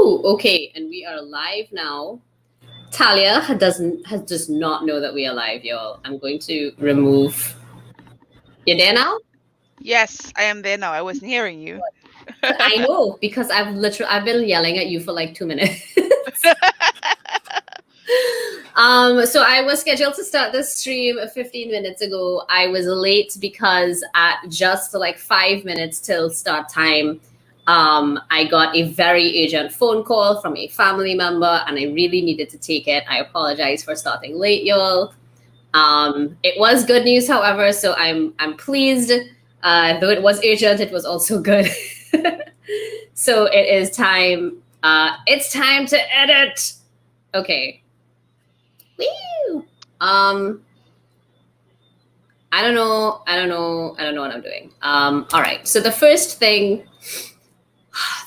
Ooh, okay, and we are live now. Talia does not know that we are live, y'all. I'm going to remove. You're there now? Yes, I am there now. I wasn't hearing you. I know because I've been yelling at you for like 2 minutes. So I was scheduled to start this stream 15 minutes ago. I was late because at just like 5 minutes till start time, I got a very urgent phone call from a family member, and I really needed to take it. I apologize for starting late, y'all. It was good news, however, so I'm pleased. Though it was urgent, it was also good. So it is time. It's time to edit. Okay. Woo! I don't know what I'm doing. All right. So the first thing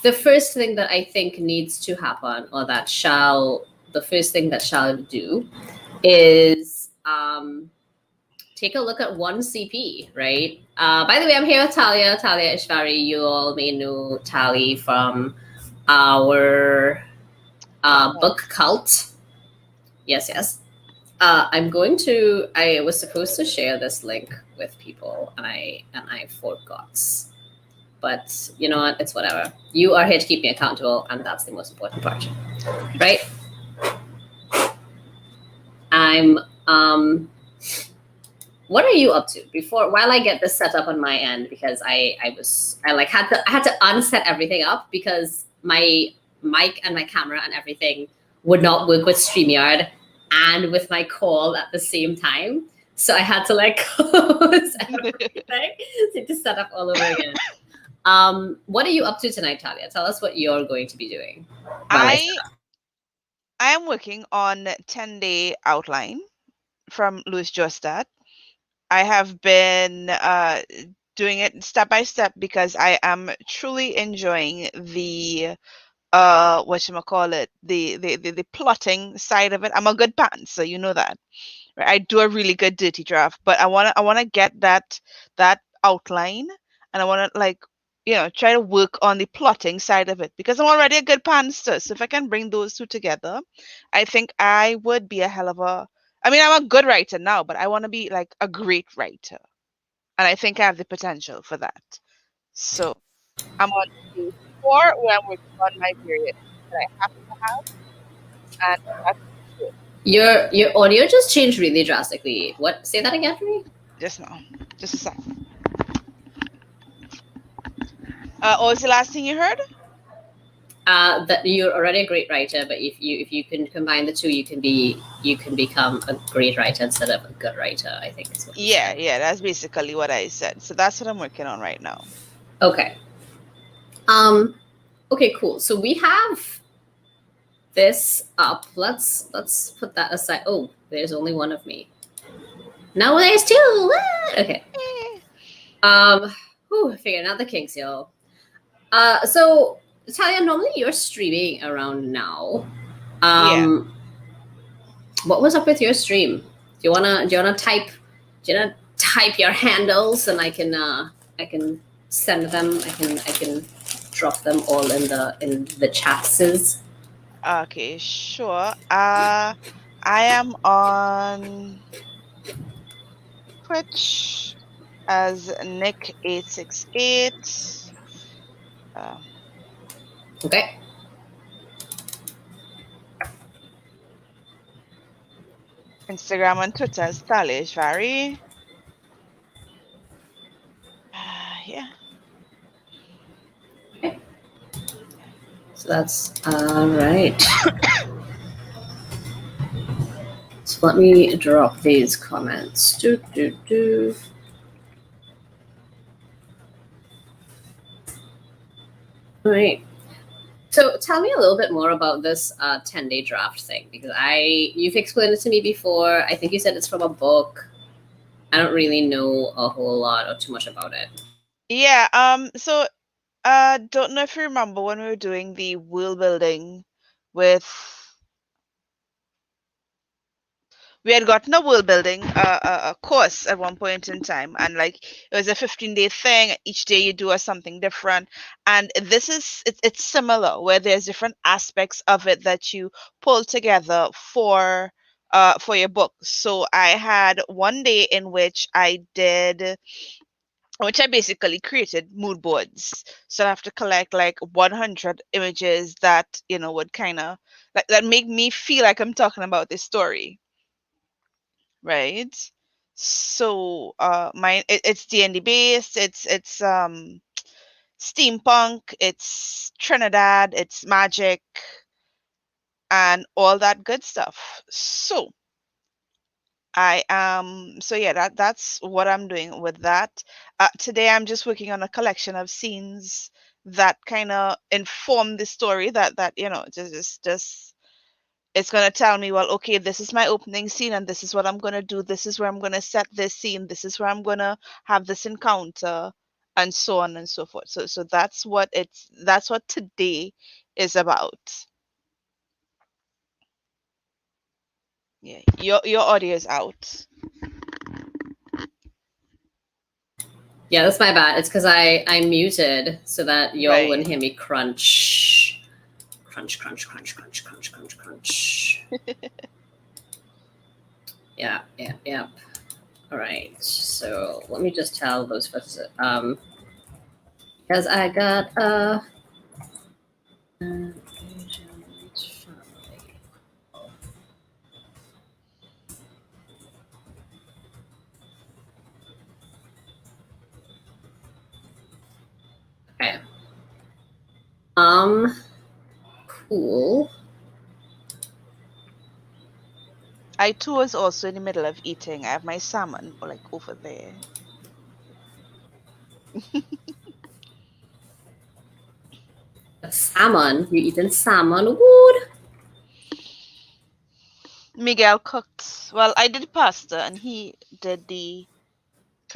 that I think needs to happen, or the first thing that shall do, is take a look at one CP, right? By the way, I'm here with Talia Ishvari. You all may know Tali from our book cult. Yes. I was supposed to share this link with people, and I forgot. But you know what? It's whatever. You are here to keep me accountable, and that's the most important part, right? What are you up to while I get this set up on my end? Because I had to unset everything up because my mic and my camera and everything would not work with StreamYard and with my call at the same time. So I had to close everything to set up all over again. What are you up to tonight, Talia? Tell us what you're going to be doing. I am working on 10-day outline from Louis Jostad. I have been doing it step by step because I am truly enjoying the the plotting side of it. I'm a good pantser, you know that. Right? I do a really good dirty draft, but I wanna get that outline, and I wanna try to work on the plotting side of it because I'm already a good pantser. So if I can bring those two together, I think I would be a hell of a. I mean, I'm a good writer now, but I want to be like a great writer, and I think I have the potential for that. So I'm on day 4 where I'm working on my period that I have to have, and that's it. Your audio just changed really drastically. What? Say that again for me. Just now, just a sec. What was the last thing you heard? That you're already a great writer, but if you can combine the two, you can become a great writer instead of a good writer. I think. Is what Yeah, that's basically what I said. So that's what I'm working on right now. Okay. Okay, cool. So we have this up. Let's put that aside. Oh, there's only one of me. No, there's two. Okay. Figuring out the kinks, y'all. So Talia, normally you're streaming around now. Yeah. What was up with your stream? Do you wanna type your handles, and I can send them. I can drop them all in the chats. Okay, sure. I am on Twitch as Nick868. Okay. Instagram and Twitter as Talish Vary. Yeah. Okay. So that's all right. So let me drop these comments. All right. So tell me a little bit more about this 10-day draft thing, because you've explained it to me before. I think you said it's from a book. I don't really know a whole lot or too much about it. Yeah. So, don't know if you remember when we were doing the world building with we had gotten a world building a course at one point in time, and like it was a 15-day thing. Each day you do something different, and this is it's similar where there's different aspects of it that you pull together for your book. So I had one day in which I basically created mood boards. So I have to collect like 100 images that, would kind of like that make me feel like I'm talking about this story, right? So it's D&D based, it's steampunk, it's Trinidad, it's magic and all that good stuff. So that's what I'm doing with that. Today I'm just working on a collection of scenes that kind of inform the story that just it's going to tell me, well, okay, this is my opening scene and this is what I'm going to do. This is where I'm going to set this scene. This is where I'm going to have this encounter and so on and so forth. So that's what today is about. Yeah, your audio is out. Yeah, that's my bad. It's because I muted so that y'all Right. wouldn't hear me crunch. Crunch, crunch, crunch, crunch, crunch, crunch, crunch. Yeah. All right. So let me just tell those folks, because I got okay. Cool. I too was also in the middle of eating. I have my salmon like over there. Salmon. You eating salmon? Wood. Miguel cooked. Well, I did pasta and he did the.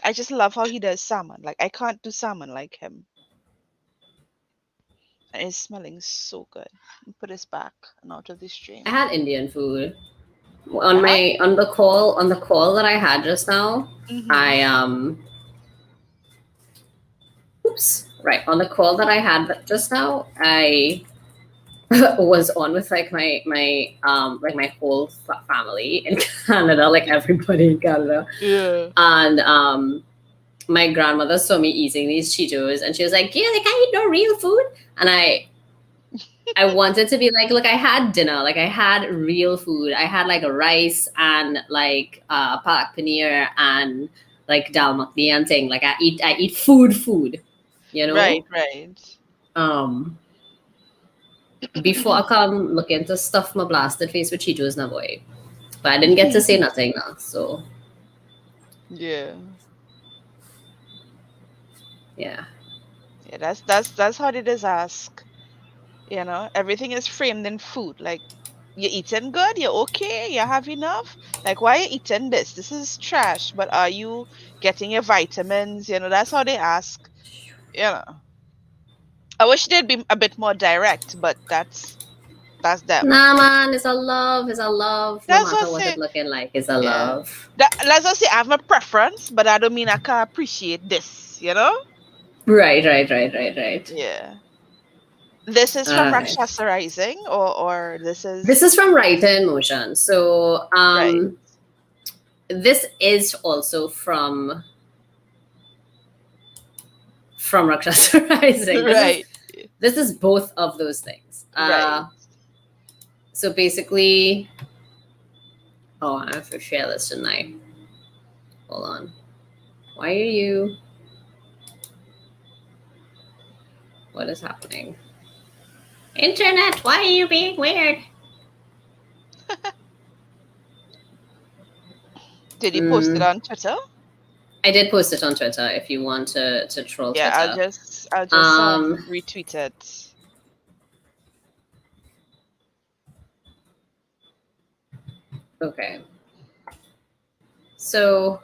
I just love how he does salmon. Like I can't do salmon like him. And it's smelling so good. Put this back and out of the stream. I had Indian food on the call that I had just now. Mm-hmm. I oops, right, on the call that I had just now, I was on with like my whole family in Canada, like everybody in Canada. Yeah. And my grandmother saw me eating these Cheetos and she was like, yeah, like I eat no real food. And I wanted to be like, look, I had dinner, like I had real food. I had like rice and like palak paneer and like dal makhni and thing. Like I eat food, you know? Right. Before I come look into stuff my blasted face with Cheetos na boy. But I didn't get to say nothing now, so yeah. Yeah, that's how they just ask. Everything is framed in food. Like you're eating good, you're okay, you have enough. Like why are you eating this? This is trash. But are you getting your vitamins? That's how they ask. I wish they'd be a bit more direct, but that's them. Nah, man, it's a love. That's no matter what it's looking like, it's a love. Let's just say I have a preference, but I don't mean I can't appreciate this, Right. Yeah. This is from Rakshasa Rising, or this is... This is from Writer in Motion. So, right. This is also from Rakshasa Rising. Right. This is both of those things. Right. So basically, I have to share this tonight. Hold on. Why are you... What is happening? Internet, why are you being weird? Did you post it on Twitter? I did post it on Twitter. If you want to troll Twitter, I'll just retweet it. Okay. So,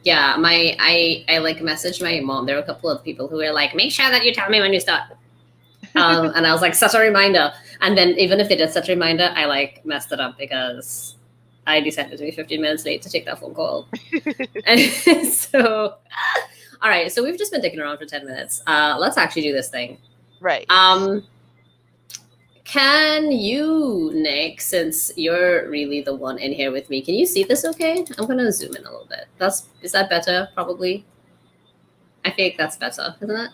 yeah, I like messaged my mom. There were a couple of people who were like, make sure that you tell me when you start. And I was like, such a reminder. And then even if they did such a reminder, I like messed it up because I decided to be 15 minutes late to take that phone call. And so, all right. So we've just been dicking around for 10 minutes. Let's actually do this thing. Right. Can you, Nick, since you're really the one in here with me, can you see this okay? I'm going to zoom in a little bit. Is that better? Probably. I think that's better, isn't it?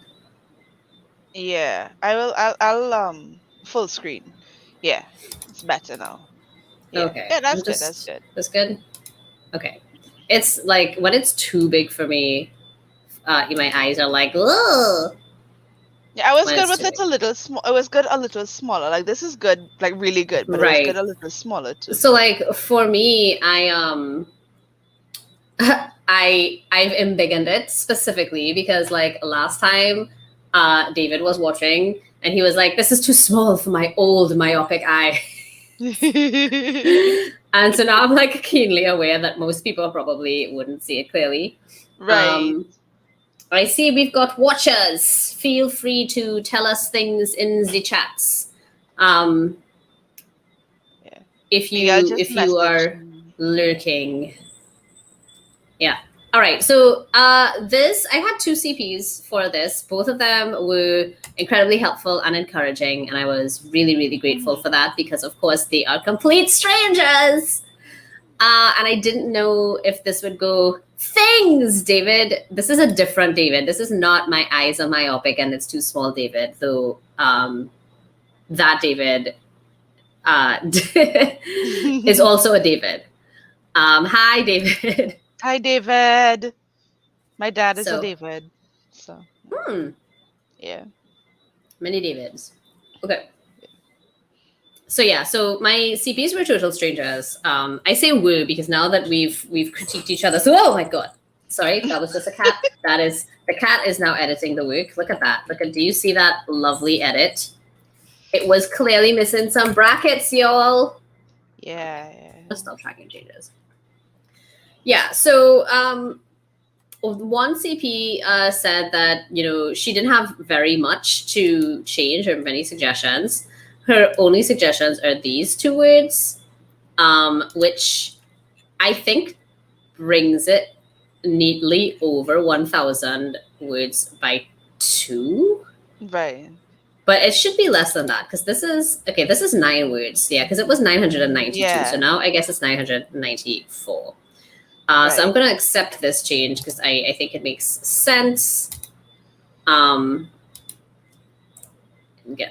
Yeah. I'll full screen. Yeah. It's better now. Yeah. Okay. Yeah, that's good. That's good. That's good? Okay. It's like when it's too big for me, my eyes are like, ugh. Yeah, I was good with it a little small. It was good a little smaller. Like this is good, like really good, but it was good a little smaller too. So like for me, I've embiggened it specifically because like last time David was watching and he was like, this is too small for my old myopic eye. And so now I'm like keenly aware that most people probably wouldn't see it clearly. Right. I see we've got watchers. Feel free to tell us things in the chats. If you are lurking. Yeah. All right. So I had 2 CPs for this. Both of them were incredibly helpful and encouraging, and I was really, really grateful for that because, of course, they are complete strangers. And I didn't know if this would go. Things, David. This is a different David. This is not my eyes are myopic and it's too small, David. Though that David is also a David. Hi, David. Hi, David. My dad is a David. So. Yeah. Many Davids. Okay. So yeah, so my CPs were total strangers. I say were because now that we've critiqued each other. So oh my god, sorry, that was just a cat. The cat is now editing the work. Look at that. Do you see that lovely edit? It was clearly missing some brackets, y'all. Yeah. Let's stop tracking changes. Yeah. So one CP said that she didn't have very much to change or many suggestions. Her only suggestions are these 2 words, which I think brings it neatly over 1,000 words by 2. Right. But it should be less than that because this is 9 words. Yeah, because it was 992. Yeah. So now I guess it's 994. Right. So I'm going to accept this change because I think it makes sense. Get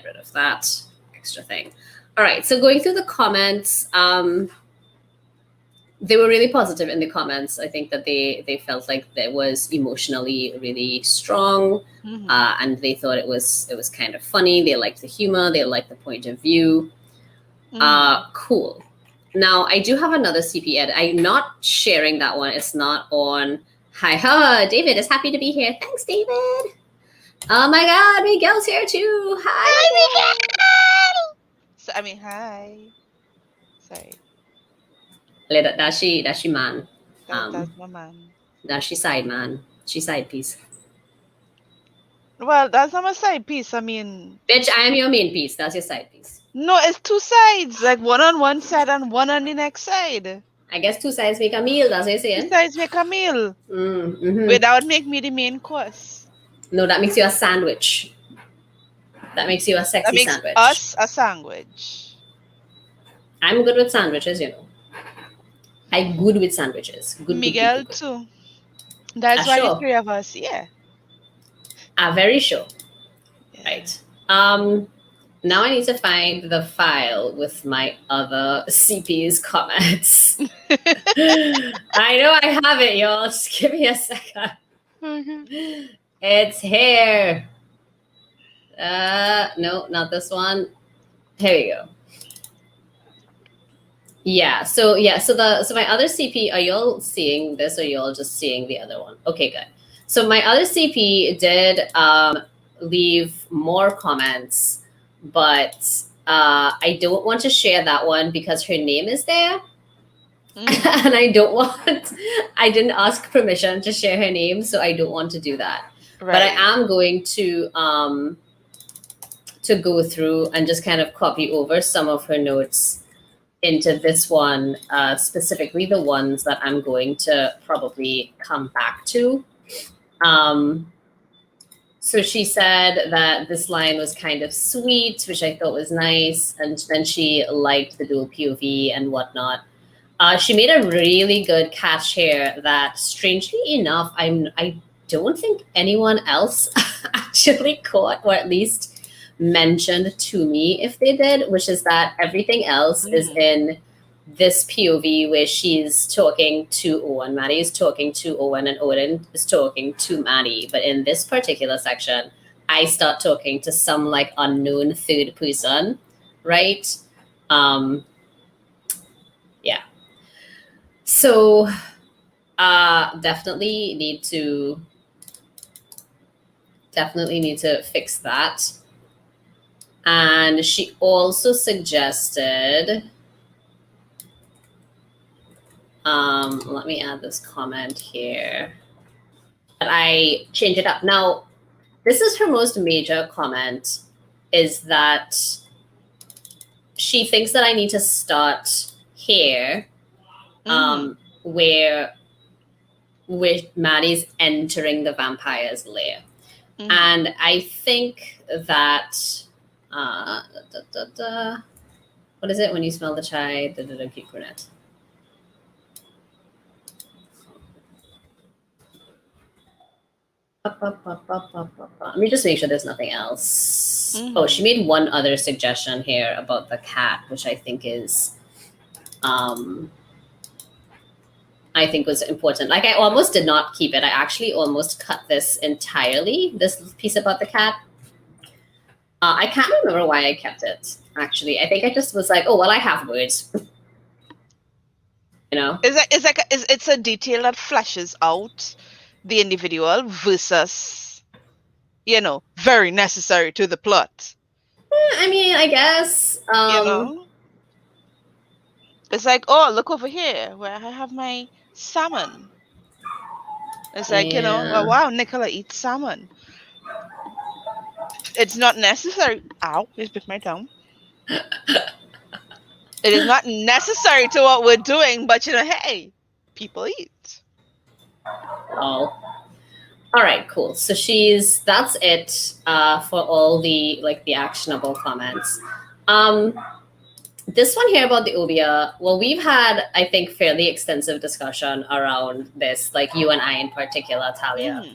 rid of that extra thing. All right, so going through the comments, they were really positive in the comments. I think that they felt like that was emotionally really strong, and they thought it was kind of funny. They liked the humor. They liked the point of view. Cool. Now I do have another CP ed. I'm not sharing that one. It's not on. Hi, David is happy to be here. Thanks, David. Oh my God, Miguel's here too. Hi, Miguel. So, hi. Sorry. That's she man. That's my man. That's she side man. She side piece. Well, that's not my side piece. Bitch, I am your main piece. That's your side piece. No, it's 2 sides. Like one on one side and one on the next side. I guess 2 sides make a meal. That's what you're saying. 2 sides make a meal. Wait, that would make me the main course. No, that makes you a sandwich. That makes you a sexy sandwich. That makes us a sandwich. I'm good with sandwiches, I'm good with sandwiches. Good, Miguel good. Too. That's why the 3 of us, yeah. Very sure. Yeah. Right. Now I need to find the file with my other CP's comments. I know I have it, y'all. Just give me a second. Okay. It's here. No, not this one. Here we go. Yeah. So my other CP, are y'all seeing this or y'all just seeing the other one? Okay, good. So my other CP did leave more comments, but I don't want to share that one because her name is there. And I didn't ask permission to share her name, so I don't want to do that. Right. But I am going to to go through and just kind of copy over some of her notes into this one, specifically the ones that I'm going to probably come back to. So she said that this line was kind of sweet, which I thought was nice, and then she liked the dual POV and whatnot. She made a really good catch here that, strangely enough, I don't think anyone else actually caught, or at least mentioned to me if they did, which is that everything else is in this POV where she's talking to Owen. Maddie is talking to Owen, and Owen is talking to Maddie. But in this particular section, I start talking to some like unknown third person, right? Yeah. So definitely need to fix that. And she also suggested, let me add this comment here, that I change it up. Now, this is her most major comment, is that she thinks that I need to start here, where Maddie's entering the vampire's lair. And I think that, what is it when you smell the chai? Keep brunette. Let me just make sure there's nothing else. Oh, she made one other suggestion here about the cat, which I think is, I think was important. Like, I almost did not keep it. I actually almost cut this entirely, this piece about the cat. I can't remember why I kept it, actually. I think I just was like, oh, well, I have words. You know? It's a detail that flashes out the individual versus, very necessary to the plot. I mean, I guess. It's like, oh, look over here where I have my salmon. It's like, well, wow, Nicola eats salmon. It's not necessary. Ow, just bit my tongue. It is not necessary to what we're doing, but hey, people eat. Oh. All right, cool. So that's it for all the the actionable comments. This one here about the Obia, well, we've had, I think, fairly extensive discussion around this, like you and I in particular, Talia.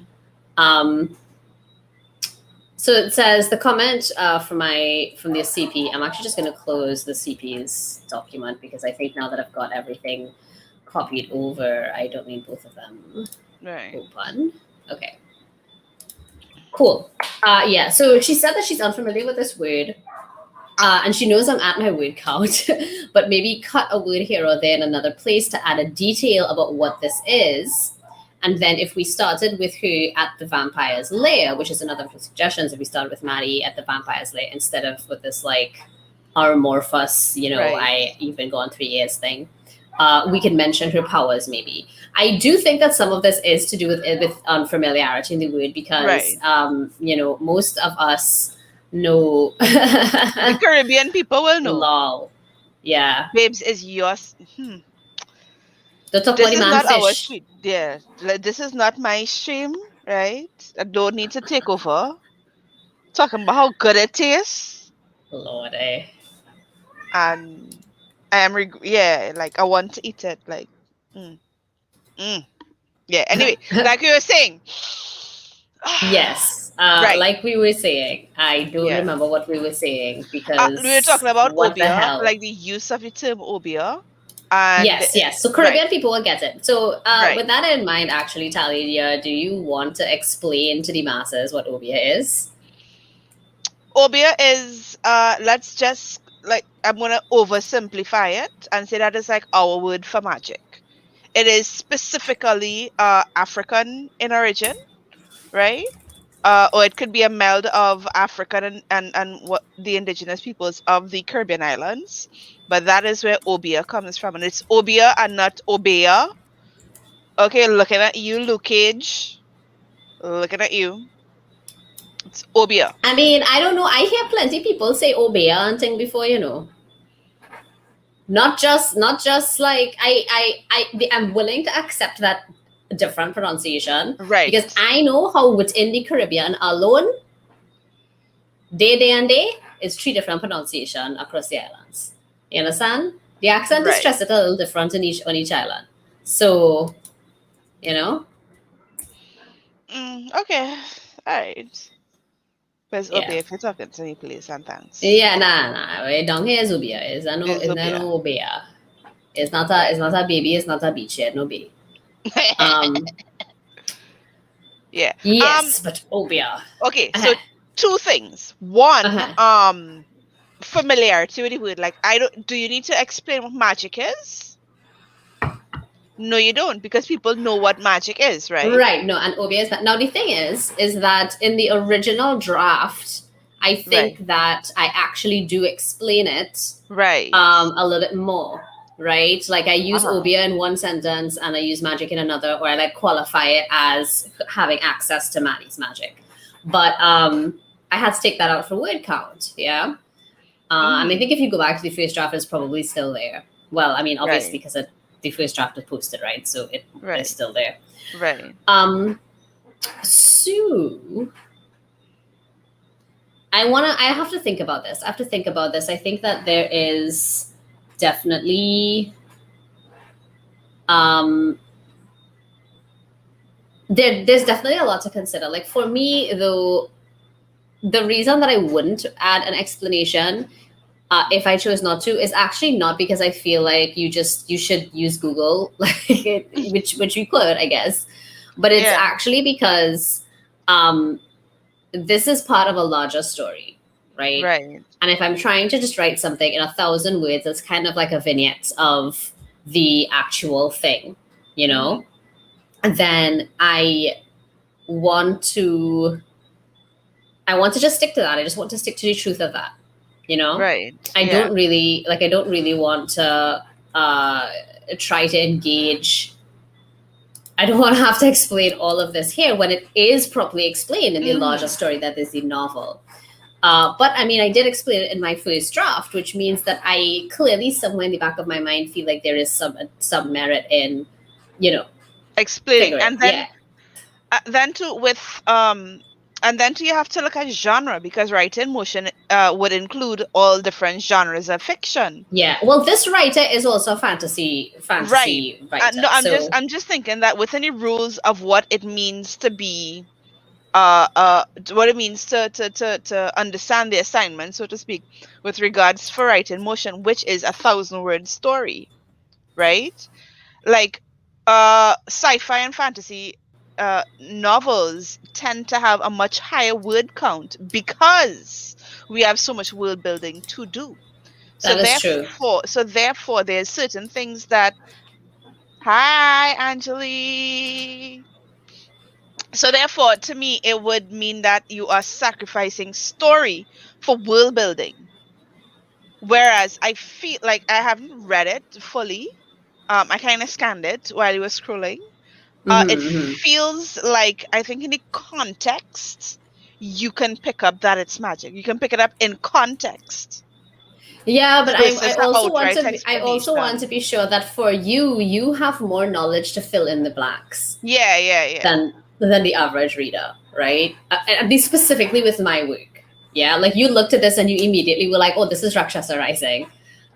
So it says the comment from the CP. I'm actually just going to close the CP's document because I think now that I've got everything copied over, I don't need both of them open. Okay. Cool. Yeah. So she said that she's unfamiliar with this word. And she knows I'm at my word count, but maybe cut a word here or there in another place to add a detail about what this is. And then if we started with her at the vampire's lair, which is another of the suggestions, if we started with Maddie at the vampire's lair instead of with this amorphous, you've been gone 3 years thing, we can mention her powers maybe. I do think that some of this is to do with unfamiliarity in the word because, most of us know the Caribbean people will know. Lol. Yeah. Babes is yours. This is not our street. Yeah. This is not my stream, right? I don't need to take over. Talking about how good it tastes. Lord, And I am I want to eat it. Yeah, anyway, like you were saying. Yes. Like we were saying, I don't remember what we were saying because we were talking about obia, like the use of the term obia. Yes. So Caribbean people will get it. So with that in mind, actually, Talia, do you want to explain to the masses what obia is? Obia is, let's just, I'm going to oversimplify it and say that it's like our word for magic. It is specifically African in origin, right? Or it could be a meld of African and what the indigenous peoples of the Caribbean islands. But that is where obia comes from. And it's obia and not obea. Okay, looking at you, Luke Cage. Looking at you. It's Obia. I mean, I don't know. I hear plenty people say Obea and thing before, Not just like I'm willing to accept that different pronunciation Right. because I know how within the Caribbean alone, day and day is three different pronunciation across the islands. You understand? The accent is Right. just a little different on each island. So, Okay. All right. Where's yeah. Obia if you're talking to me, please, and thanks. Yeah, nah. Down here is Ubia. It's It's Obia. no Ubia. It's not a baby, it's not a beach yet, no baby. Yeah. Yes, but Ubia. Okay, so two things. One, familiarity with the word. Like, do you need to explain what magic is? No, you don't, because people know what magic is, right? Right, no, and Ubia is that. Now the thing is that in the original draft, I think that I actually do explain it right a little bit more. Right, like I use Obia in one sentence and I use magic in another, or I like qualify it as having access to Maddie's magic. But I had to take that out for word count. Yeah, and I think if you go back to the first draft, it's probably still there. Well, I mean, obviously because the first draft was posted, right? So it is still there. Right. So I have to think about this. I think that there is definitely there's definitely a lot to consider. Like for me though, the reason that I wouldn't add an explanation if I chose not to is actually not because I feel like you should use Google, like which you could, I guess, but it's actually because this is part of a larger story, right? Right. And if I'm trying to just write something in 1,000 words, it's kind of like a vignette of the actual thing, And then I want to just stick to that. I just want to stick to the truth of that, Right. I don't really want to try to engage. I don't want to have to explain all of this here when it is properly explained in the larger story that is the novel. But I mean, I did explain it in my first draft, which means that I clearly somewhere in the back of my mind feel like there is some merit in, explaining. And then, and then you have to look at genre, because writing motion would include all different genres of fiction. Yeah. Well, this writer is also a fantasy right. writer. No, I'm just thinking that within the rules of what it means to be what it means to understand the assignment, so to speak, with regards for writing motion, which is 1,000-word story, right? Like sci-fi and fantasy novels tend to have a much higher word count because we have so much world building to do. That is true. So therefore, there's certain things that. Hi, Angeli. So therefore, to me, it would mean that you are sacrificing story for world building. Whereas I feel like I haven't read it fully. I kind of scanned it while you were scrolling. It feels like, I think in the context, you can pick up that it's magic. You can pick it up in context. Yeah, but I also want to be sure that for you have more knowledge to fill in the blanks. Yeah. Than the average reader, right? And be specifically with my work. Yeah, like you looked at this and you immediately were like, "Oh, this is Rakshasa Rising."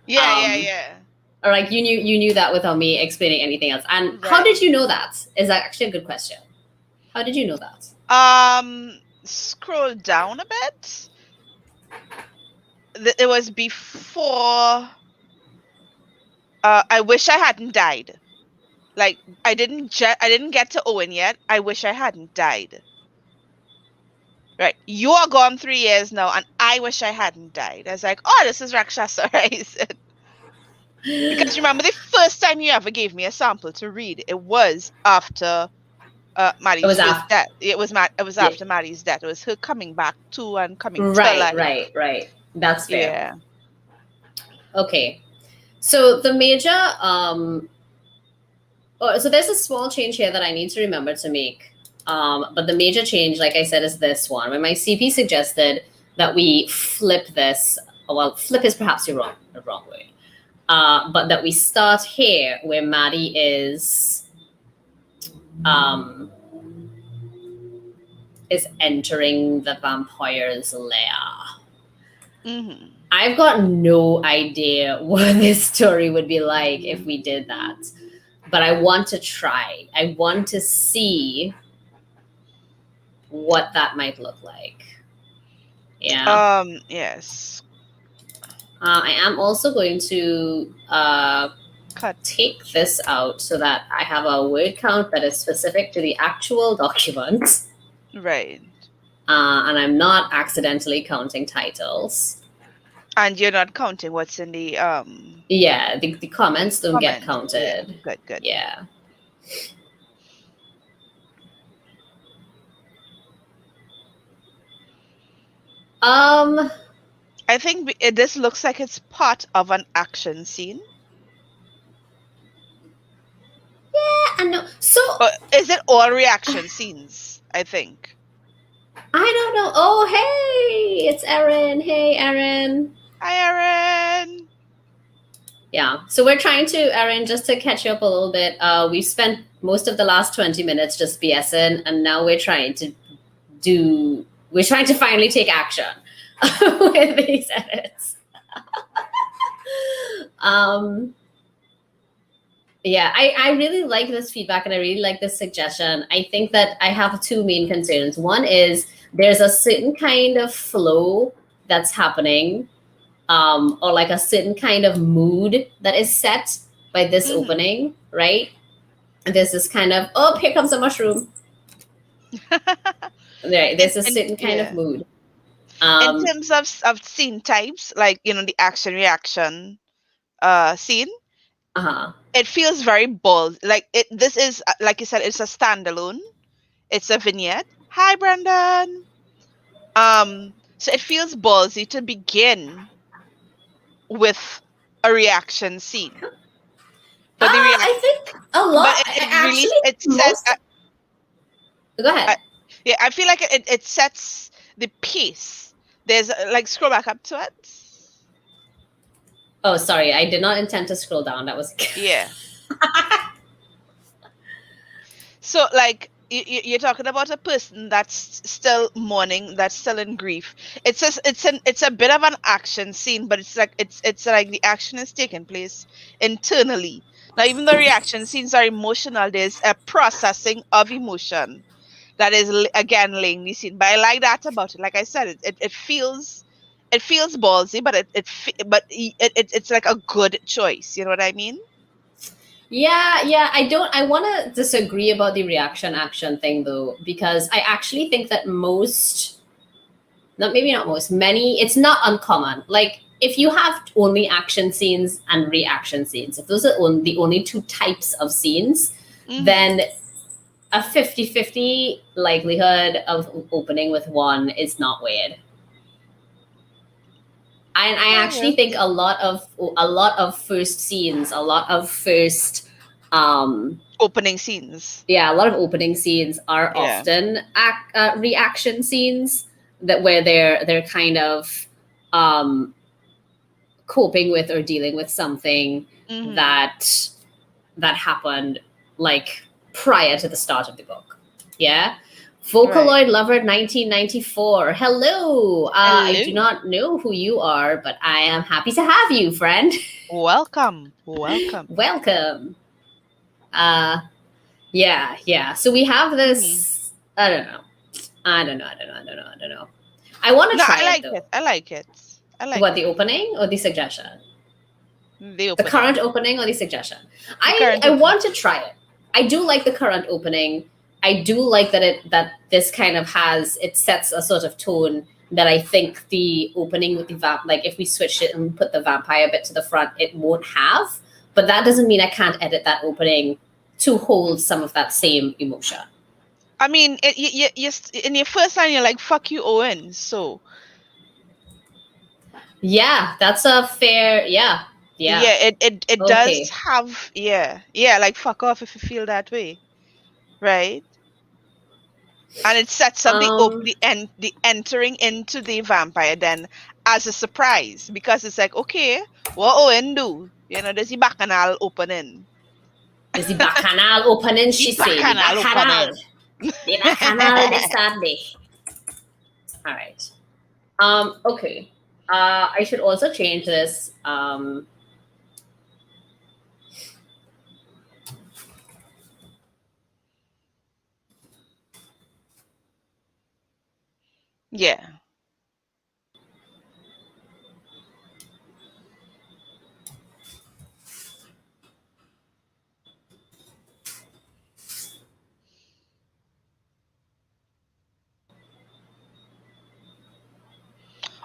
Yeah. Or like you knew that without me explaining anything else. And how did you know that? Is that actually a good question? How did you know that? Scroll down a bit. It was before. I wish I hadn't died. Like I didn't get to Owen yet. I wish I hadn't died. Right, you are gone 3 years now, and I wish I hadn't died. I was like, oh, this is Rakshasa Rising. Because remember, the first time you ever gave me a sample to read, it was after Maddie's death. It was after Maddie's death. It was her coming back to and coming to life. Right. That's fair. Yeah. Okay. So the major so there's a small change here that I need to remember to make But the major change, like I said, is this one. When my CP suggested that we flip this, well, flip is perhaps the wrong way, but that we start here where Maddie um, is entering the vampire's lair. Mm-hmm. I've got no idea what this story would be like if we did that, but I want to try. I want to see what that might look like. Yeah. Yes. I am also going to Cut. take this out so that I have a word count that is specific to the actual document. Right. And I'm not accidentally counting titles. And you're not counting what's in the Yeah, the comments don't get comment. Yeah. counted. Good. Yeah. I think this looks like it's part of an action scene. Yeah, I know. So But is it all reaction scenes? I think. I don't know. Oh, hey, it's Erin. Hey, Erin. Hi, Erin. Yeah. So we're trying to, Erin, just to catch you up a little bit. We've spent most of the last 20 minutes just BSing, and now we're trying to finally take action with these edits. Yeah, I really like this feedback and I really like this suggestion. I think that I have two main concerns. One is there's a certain kind of flow that's happening, or like a certain kind of mood that is set by this opening, right? And there's this kind of, oh, here comes a mushroom. Right, there's a certain kind of mood. In terms of scene types, like the action reaction scene, it feels very bold. Like this is like you said, it's a standalone. It's a vignette. Hi, Brandon. So it feels ballsy to begin with a reaction scene. But I think a lot. But it sets. Go ahead. Yeah, I feel like it sets the pace. There's like scroll back up to it. Oh, sorry, I did not intend to scroll down. That was yeah. So like you're talking about a person that's still mourning, that's still in grief. It's a bit of an action scene, but it's like the action is taking place internally. Now, even though reaction scenes are emotional, there's a processing of emotion that is again laying the scene. But I like that about it. Like I said, it feels ballsy, but it's like a good choice. You know what I mean? Yeah. I want to disagree about the reaction action thing though, because I actually think that many, it's not uncommon. Like if you have only action scenes and reaction scenes, if those are the only two types of scenes, then a 50-50 likelihood of opening with one is not weird. And I actually think a lot of first scenes, a lot of first opening scenes. Yeah, a lot of opening scenes are often reaction scenes where they're kind of coping with or dealing with something that happened like prior to the start of the book. Yeah. Vocaloid Lover 1994. Hello. I do not know who you are, but I am happy to have you, friend. Welcome. Welcome. Yeah. So we have this. I don't know. I want to try it, though. I like it. The opening or the suggestion? The current opening or the suggestion? I want to try it. I do like the current opening. I do like that this kind of it sets a sort of tone that I think the opening with the like if we switch it and put the vampire bit to the front, it won't have. But that doesn't mean I can't edit that opening to hold some of that same emotion. I mean, you in your first line, you're like, fuck you, Owen. So. Yeah, that's a fair, yeah. Yeah, it does have, like, fuck off if you feel that way. Right? And it sets up Um, the entering into the vampire den as a surprise, because it's like, okay, what Owen do? There's the bacchanal opening. there's the bacchanal opening, The she say. The bacchanal bacchanal. opening. The bacchanal they start day. All right. Okay. I should also change this. Yeah.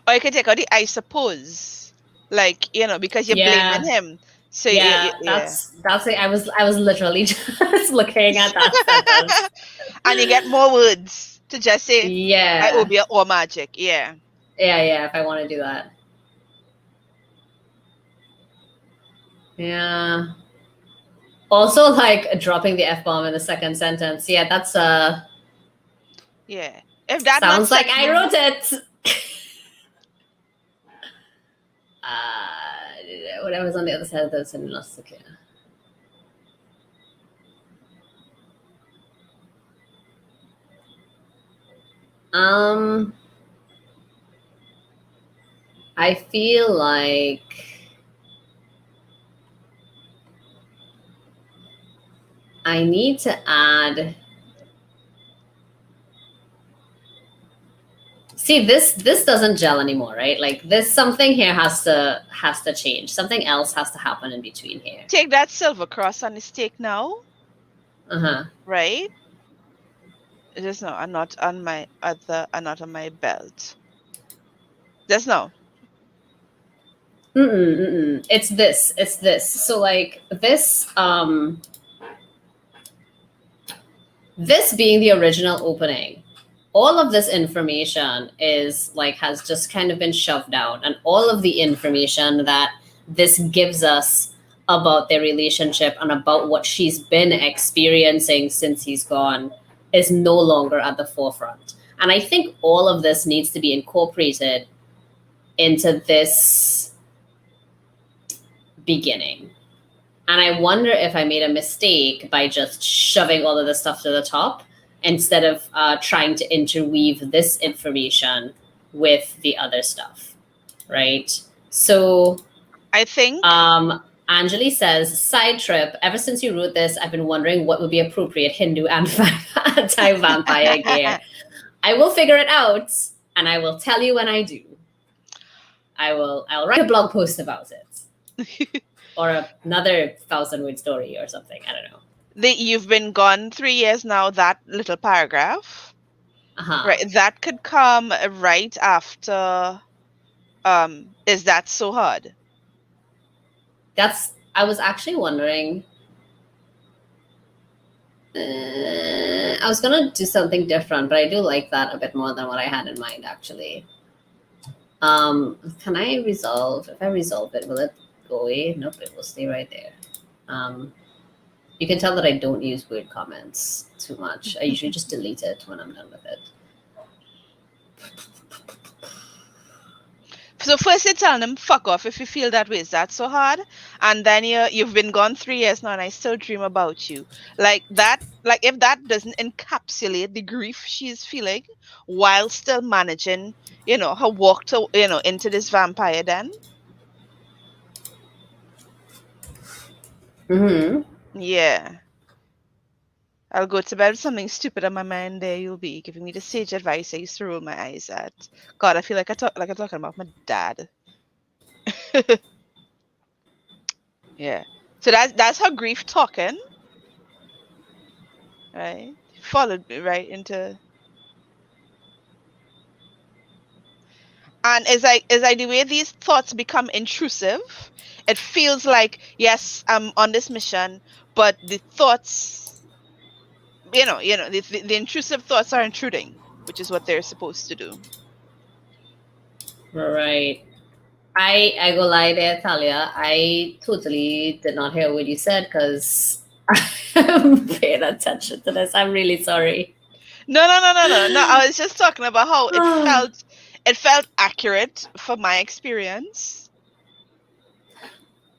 Or you can take out the I suppose. Like, because you're blaming Yeah. him. So Yeah, yeah. that's it. I was literally just looking at that sentence. And you get more words to just say I Yeah. obia or magic. Yeah. Yeah, if I want to do that. Yeah. Also, like dropping the F bomb in the second sentence. Yeah, that's Yeah. If that not sounds like setting I the wrote mood. it. Whatever's on the other side of this and lost. Okay. Um, I feel like I need to add. See, this doesn't gel anymore, right? Like this something here has to change. Something else has to happen in between here. Take that silver cross on the stake now, Uh-huh. right? Just no, I'm not on my other, I'm not on my belt. Just no. It's this. It's this. So like this being the original opening, all of this information is like has just kind of been shoved out, and all of the information that this gives us about their relationship and about what she's been experiencing since he's gone is no longer at the forefront. And I think all of this needs to be incorporated into this beginning. And I wonder if I made a mistake by just shoving all of this stuff to the top instead of trying to interweave this information with the other stuff, right? So I think Anjali says, side trip, ever since you wrote this, I've been wondering what would be appropriate Hindu and anti-vampire gear. I will figure it out, and I will tell you when I do. I'll write a blog post about it. Or another 1,000-word story or something. I don't know. you've been gone 3 years now, that little paragraph. Uh-huh. Right. That could come right after is that so hard? I was actually wondering. I was gonna do something different, but I do like that a bit more than what I had in mind actually. Can I resolve? If I resolve it, will it go away? Nope, it will stay right there. You can tell that I don't use weird comments too much. I usually just delete it when I'm done with it. So first you're telling them fuck off if you feel that way. Is that so hard? And then you've been gone 3 years now and I still dream about you. Like that, like if that doesn't encapsulate the grief she's feeling while still managing, her walk to into this vampire den. Mm-hmm. Yeah. I'll go to bed with something stupid on my mind. There you'll be giving me the sage advice I used to roll my eyes at. God, I feel like I'm talking about my dad. Yeah. So that's her grief talking. Right? Followed me right into, and it's like the way these thoughts become intrusive, it feels like, yes, I'm on this mission, but the thoughts, the intrusive thoughts are intruding, which is what they're supposed to do. Right. I go lie there, Talia. I totally did not hear what you said because I'm paying attention to this. I'm really sorry. No. I was just talking about how it felt. It felt accurate for my experience.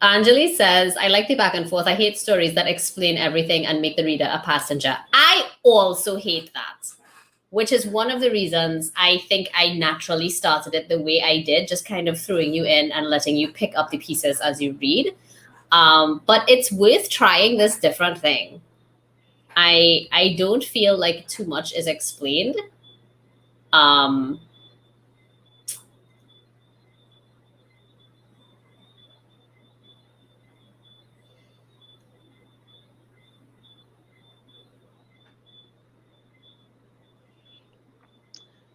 Anjali says, I like the back and forth. I hate stories that explain everything and make the reader a passenger. I also hate that, which is one of the reasons I think I naturally started it the way I did, just kind of throwing you in and letting you pick up the pieces as you read. But it's worth trying this different thing. I don't feel like too much is explained.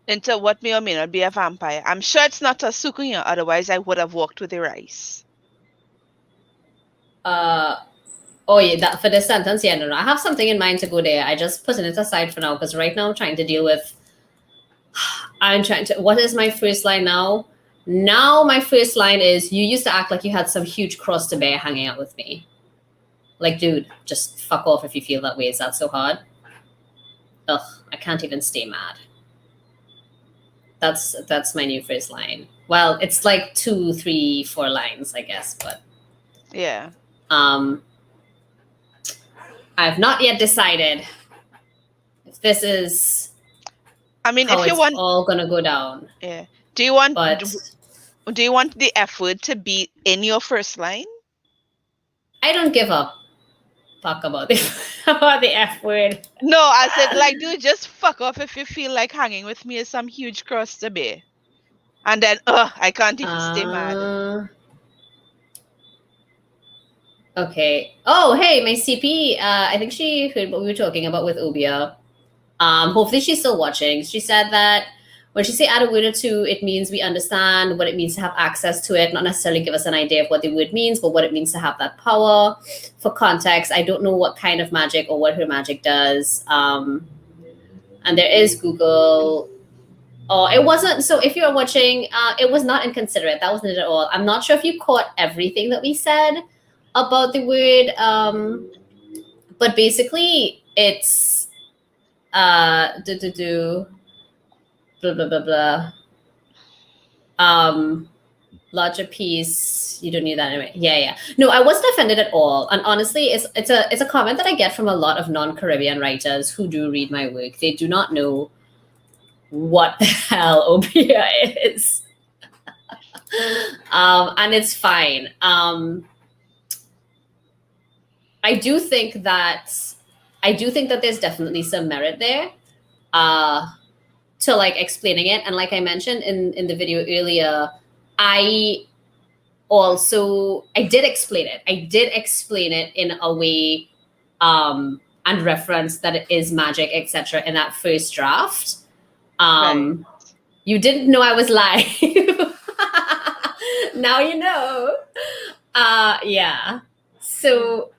Into what may or may not be a vampire. I'm sure it's not a sukunya, otherwise I would have walked with the rice. Oh yeah, that for this sentence, yeah, no. I have something in mind to go there. I just putting it aside for now because right now I'm trying to deal with. What is my first line now? Now my first line is, you used to act like you had some huge cross to bear hanging out with me. Like, dude, just fuck off if you feel that way. Is that so hard? Ugh, I can't even stay mad. That's my new first line. Well, it's like 2, 3, 4 lines, I guess, but yeah. I've not yet decided if this is. I mean, how if you it's want, all gonna go down. Yeah. Do you want? But do you want the F word to be in your first line? I don't give a fuck about the about the F word. No, I said, like, dude, just fuck off if you feel like hanging with me is some huge cross to bear. And then, I can't even stay mad. Okay. Oh, hey, my CP. I think she heard what we were talking about with Ubia. Hopefully she's still watching. She said that when she say add a word or two, it means we understand what it means to have access to it, not necessarily give us an idea of what the word means, but what it means to have that power. For context, I don't know what kind of magic or what her magic does. And there is Google. Oh, it wasn't. So if you're watching, it was not inconsiderate. That wasn't it at all. I'm not sure if you caught everything that we said about the word. But basically, it's blah blah blah blah. Larger piece. You don't need that anyway. Yeah. No, I wasn't offended at all. And honestly, it's a comment that I get from a lot of non-Caribbean writers who do read my work. They do not know what the hell Obia is. And it's fine. I do think that there's definitely some merit there to like explaining it. And like I mentioned in the video earlier, I did explain it. I did explain it in a way and reference that it is magic, etc. in that first draft. Right. You didn't know I was live. Now you know. Yeah. So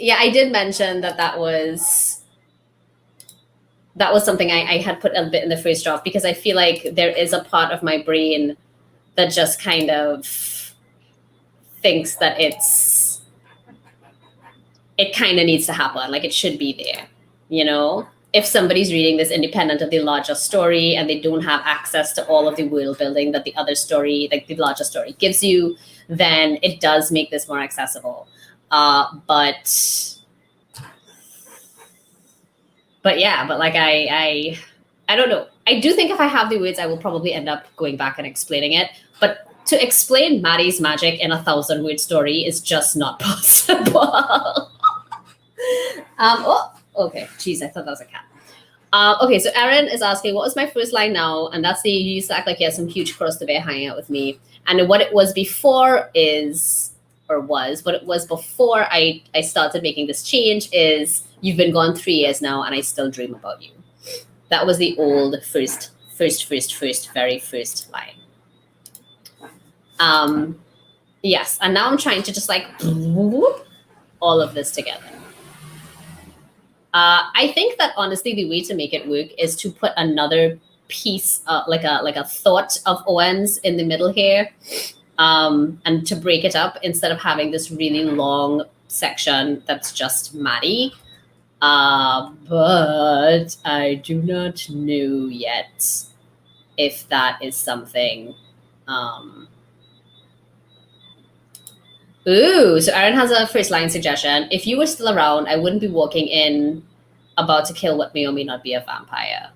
yeah, I did mention that was something I had put a bit in the first draft because I feel like there is a part of my brain that just kind of thinks that it kind of needs to happen, like it should be there, you know? If somebody's reading this independent of the larger story and they don't have access to all of the world building that the other story, like the larger story, gives you, then it does make this more accessible. But like I don't know. I do think if I have the words, I will probably end up going back and explaining it. But to explain Maddie's magic in a 1,000-word story is just not possible. Okay. Jeez, I thought that was a cat. Okay, so Erin is asking, what was my first line now? And that's the, you used to act like you had some huge cross to bear hanging out with me. And what it was before what it was before I started making this change is, you've been gone 3 years now and I still dream about you. That was the old very first line. Yes, and now I'm trying to just like all of this together. I think that honestly, the way to make it work is to put another piece, like a thought of Owen's in the middle here, and to break it up instead of having this really long section that's just Maddie. But I do not know yet if that is something. Ooh, so Aaron has a first line suggestion. If you were still around, I wouldn't be walking in about to kill what may or may not be a vampire.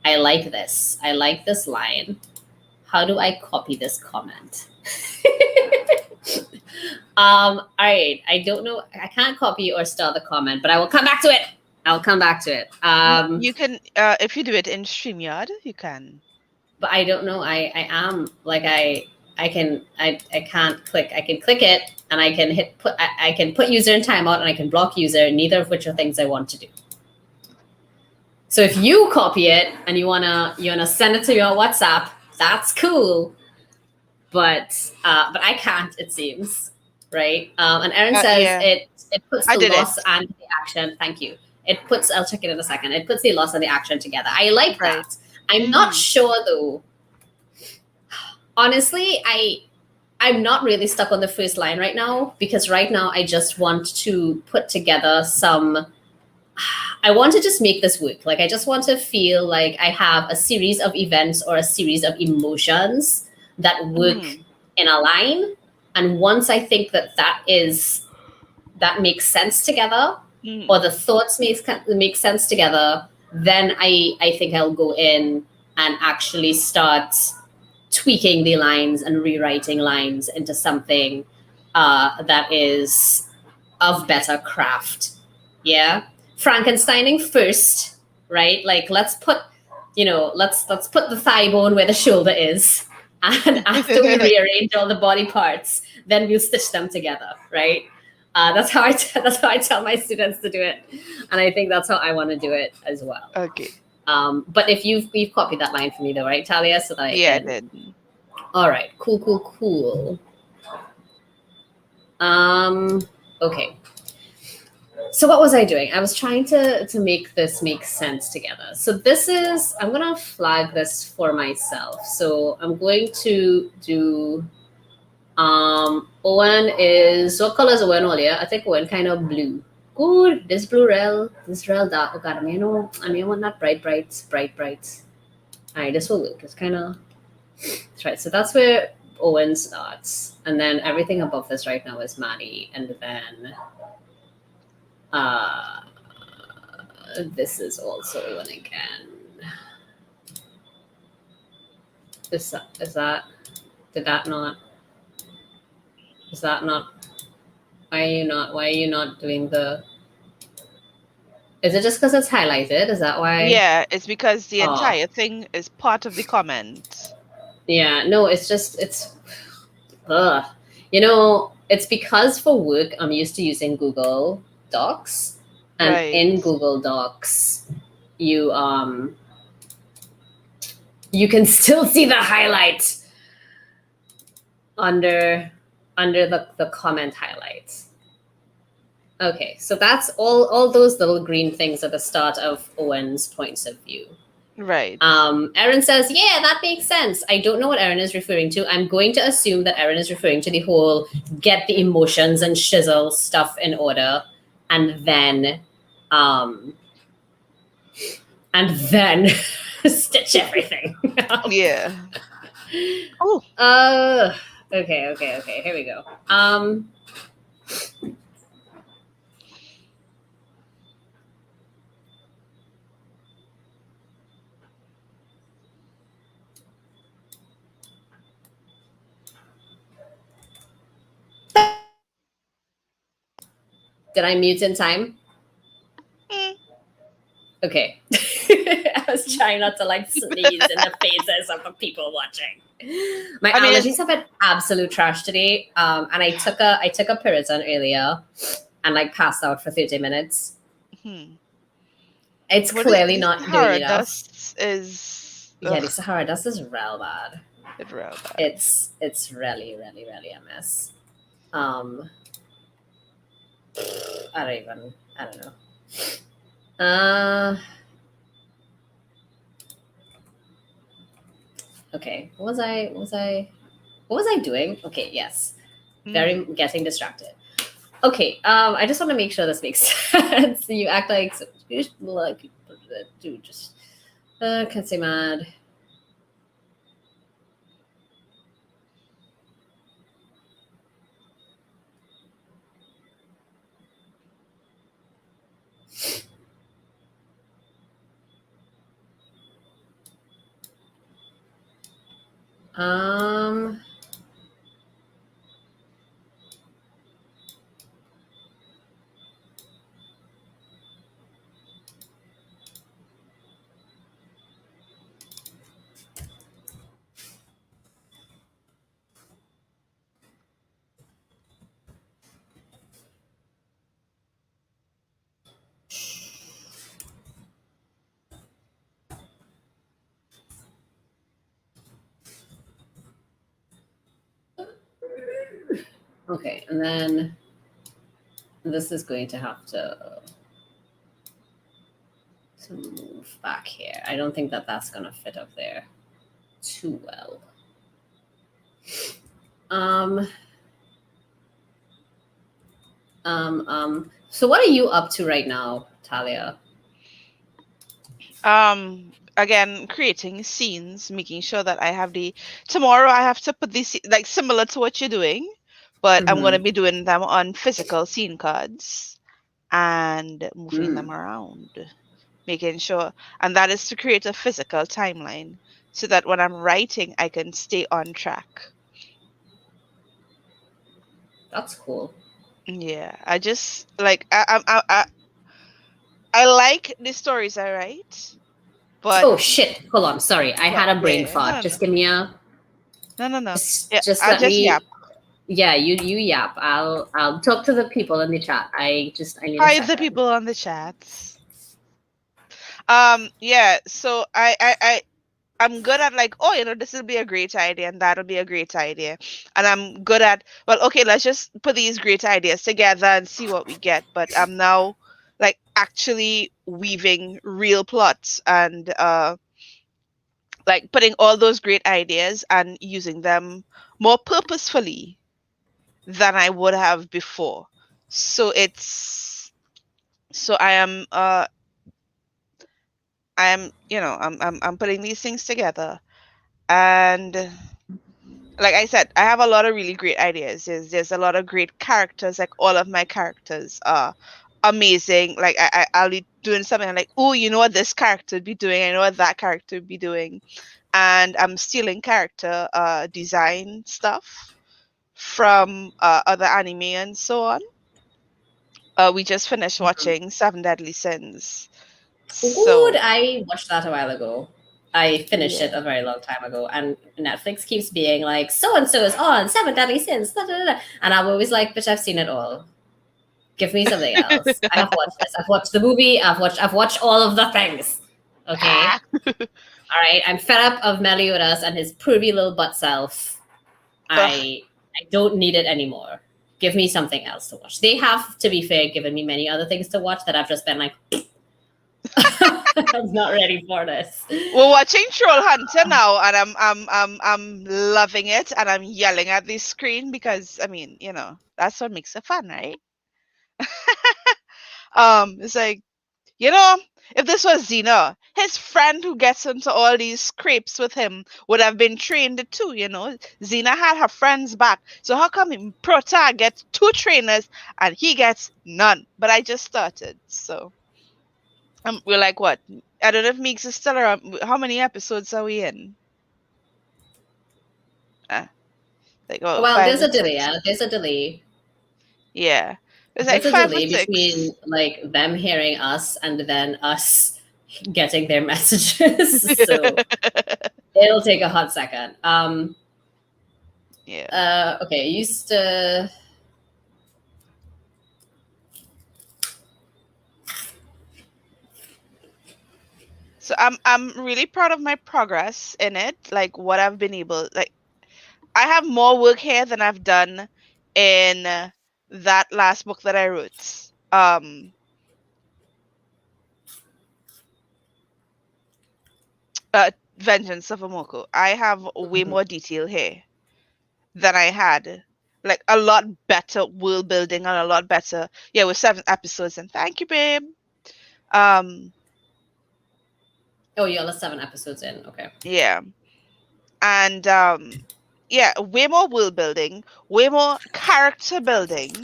I like this. I like this line. How do I copy this comment? All right. I don't know. I can't copy or start the comment, but I will come back to it. I'll come back to it. You can, if you do it in StreamYard, you can. But I don't know. I am like I can't click. I can click it and I can hit put. I can put user in timeout and I can block user. Neither of which are things I want to do. So if you copy it and you wanna send it to your WhatsApp, that's cool. But I can't. It seems right. And Erin says Yeah. it puts the loss and the action. Thank you. It puts. I'll check it in a second. It puts the loss and the action together. I like that. I'm not sure though. Honestly, I'm not really stuck on the first line right now because right now I just want to put together some. I want to just make this work. Like I just want to feel like I have a series of events or a series of emotions that work in a line. And once I think that makes sense together, or the thoughts make sense together, then I think I'll go in and actually start tweaking the lines and rewriting lines into something that is of better craft. Yeah. Frankensteining first, right? Like let's put the thigh bone where the shoulder is. And after we rearrange all the body parts, then we'll stitch them together, right? That's how I tell my students to do it, and I think that's how I want to do it as well. Okay. But if you've copied that line for me, though, right, Talia? So that I did. All right. Cool. Okay. So what was I doing? I was trying to make this make sense together. So this is, I'm going to flag this for myself. So I'm going to do, Owen is, what color is Owen earlier? I think Owen kind of blue. Good. This blue rel dark. Oh God, I want that bright. All right, this will work. It's kind of, that's right. So that's where Owen starts. And then everything above this right now is Maddie. And then this is also Owen again. Is that not, why are you not doing the, is it just because it's highlighted? Is that why? Yeah, it's because the entire thing is part of the comment. Yeah, no, it's just, it's because for work I'm used to using Google Docs, and in Google Docs you can still see the highlight under the comment highlights. Okay, so that's all those little green things at the start of Owen's points of view. Right. Erin says, yeah, that makes sense. I don't know what Erin is referring to. I'm going to assume that Erin is referring to the whole get the emotions and shizzle stuff in order, and then stitch everything. Yeah. Oh. Okay. Here we go. Did I mute in time? Okay. I was trying not to sneeze in the faces of the people watching. My allergies have been absolute trash today. And I took a Piriton earlier and passed out for 30 minutes. It's clearly not doing enough. Yeah, the Sahara dust is real bad. It's really, really, really a mess. I don't know. Okay. What was I doing? Okay, yes. Getting distracted. Okay. I just want to make sure this makes sense. You act like you should like dude. Just can't say mad. Um. Okay, and then this is going to have to move back here. I don't think that that's going to fit up there too well. So what are you up to right now, Talia? Again, creating scenes, making sure that I have the tomorrow I have to put these like similar to what you're doing, but I'm going to Mm-hmm. be doing them on physical scene cards and moving them Mm, around, making sure, and that is to create a physical timeline so that when I'm writing, I can stay on track. that's cool. Yeah, I just like I like the stories I write, but Oh shit! Hold on. Sorry, I had a yeah, brain yeah, no, fart. no, Just give me a. no, no, no. Yeah, Just I let just yap. me. Yeah, you yap. I'll talk to the people in the chat. I need a Hi, the second. people on the chats. Yeah, so I'm good at like, oh, this will be a great idea and that'll be a great idea. And I'm good at, well, okay, let's just put these great ideas together and see what we get. But I'm now like actually weaving real plots and like putting all those great ideas and using them more purposefully than I would have before. So I'm putting these things together, and like I said, I have a lot of really great ideas. There's a lot of great characters. Like all of my characters are amazing. Like I'll be doing something I'm like, oh, you know what this character would be doing. I know what that character would be doing, and I'm stealing character design stuff from other anime and so on. We just finished watching Seven Deadly Sins. Good. So I watched that a while ago. I finished it yeah. a very long time ago, and Netflix keeps being like, "So and so is on Seven Deadly Sins," da, da, da, da. And I'm always like, "Bitch, I've seen it all. Give me something else. I have watched this. I've watched the movie. I've watched all of the things. Okay, Ah. all right. I'm fed up of Meliodas and his pervy little butt self. Ugh. I don't need it anymore. Give me something else to watch. They have, to be fair, given me many other things to watch that I've just been like, I'm not ready for this. We're watching Troll Hunter now, and I'm loving it, and I'm yelling at the screen because I mean, that's what makes it fun, right? It's like, you know, if this was Xena, his friend who gets into all these scrapes with him would have been trained too, Xena had her friends back. So how come Prota gets two trainers and he gets none? But I just started, so we're like, what? I don't know if Meeks is still around. How many episodes are we in? Like, oh, Well, five there's or a delay. six. Yeah, there's a delay. Yeah. It's like There's a five or delay six. between like them hearing us and then us getting their messages. So it'll take a hot second. Yeah. Okay, used to. So I'm really proud of my progress in it. Like what I've been able, like I have more work here than I've done in that last book that I wrote. Vengeance of Amoko. I have way more detail here than I had. like a lot better world building and a lot better. Yeah, with 7 episodes. And thank you, babe. Oh, you're 7 episodes in. Okay. Yeah. And yeah, way more world building, way more character building.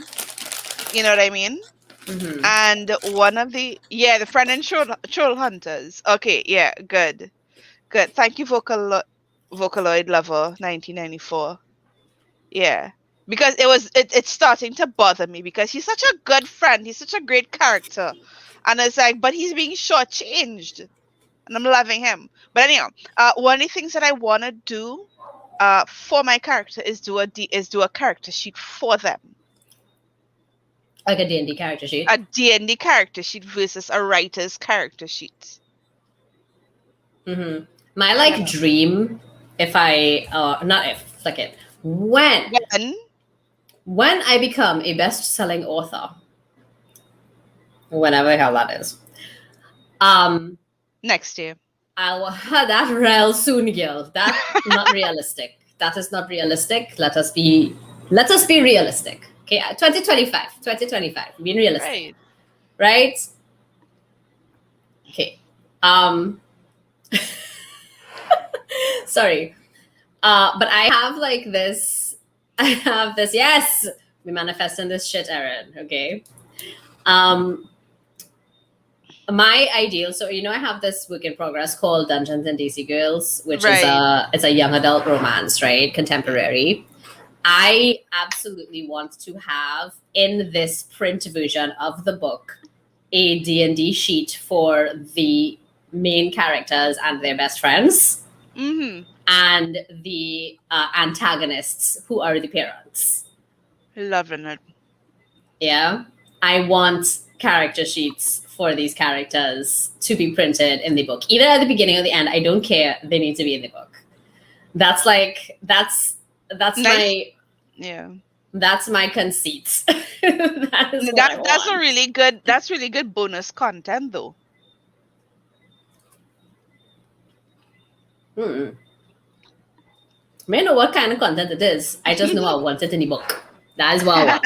You know what I mean? Mm-hmm. And one of the friend and troll hunters. Okay, yeah, good. Good. Thank you, Vocaloid Lover 1994. Yeah. Because it's starting to bother me because he's such a good friend. He's such a great character. And it's like, but he's being shortchanged. And I'm loving him. But anyhow, one of the things that I wanna do for my character is do a character sheet for them. Like a D&D character sheet. A D&D character sheet versus a writer's character sheet. Mm-hmm. My like dream, if I not if like it when I become a best-selling author, whenever the hell that is, next year. I'll that real soon, girl. That's not realistic. That is not realistic. Let us be realistic. Okay, 2025, being realistic, right? Okay. Sorry. But I have like this. I have this. Yes, we manifesting this shit, Erin. Okay. My ideal. So I have this work in progress called Dungeons and Daisy Girls, which is a young adult romance, right? Contemporary. I absolutely want to have in this print version of the book a D&D sheet for the main characters and their best friends. Mm-hmm. And the antagonists who are the parents. Loving it. Yeah. I want character sheets for these characters to be printed in the book. Either at the beginning or the end. I don't care. They need to be in the book. That's nice. That's my conceit. That's really good bonus content though. I may know what kind of content it is. I just know I want it in the book. That is what I want.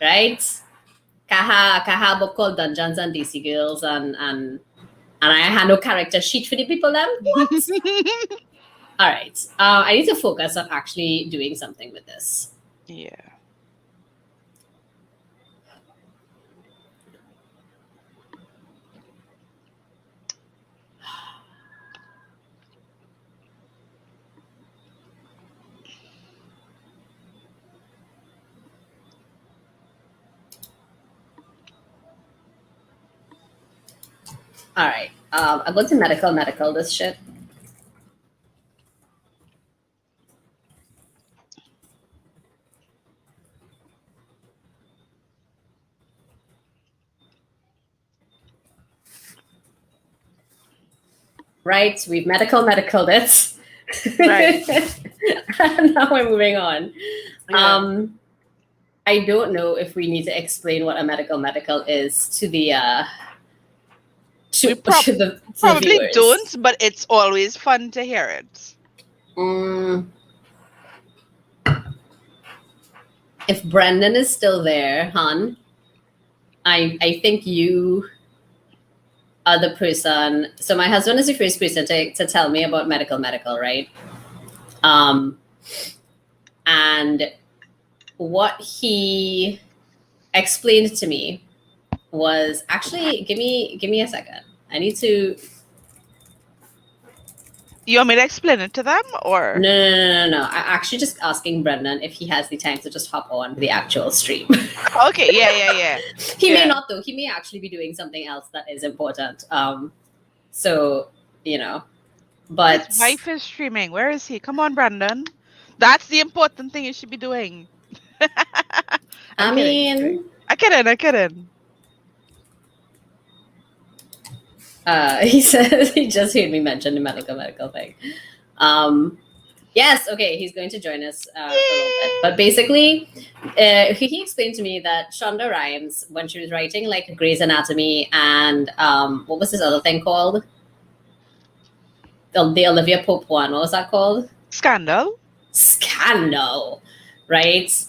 Right? Kaha book called Dungeons and Daisy Girls and I had no character sheet for the people then. What? All right. I need to focus on actually doing something with this. Yeah. All right. I'm going to medical this shit. Right. We've medicaled it. Right. And now we're moving on. Yeah. I don't know if we need to explain what a medical is to the probably don't, but it's always fun to hear it. If Brendan is still there, hon, I think you are the person. So my husband is the first person to tell me about medical, right? And what he explained to me was actually give me a second. I need to. You want me to explain it to them or? No. I'm actually just asking Brendan if he has the time to just hop on the actual stream. Okay, yeah. He may not though. He may actually be doing something else that is important. So but his wife is streaming. Where is he? Come on, Brendan. That's the important thing you should be doing. I get it. He says he just heard me mention the medical thing. Yes, okay, he's going to join us for a little bit. But basically, he explained to me that Shonda Rhimes, when she was writing like Grey's Anatomy and what was this other thing called? The Olivia Pope one. What was that called? Scandal, right?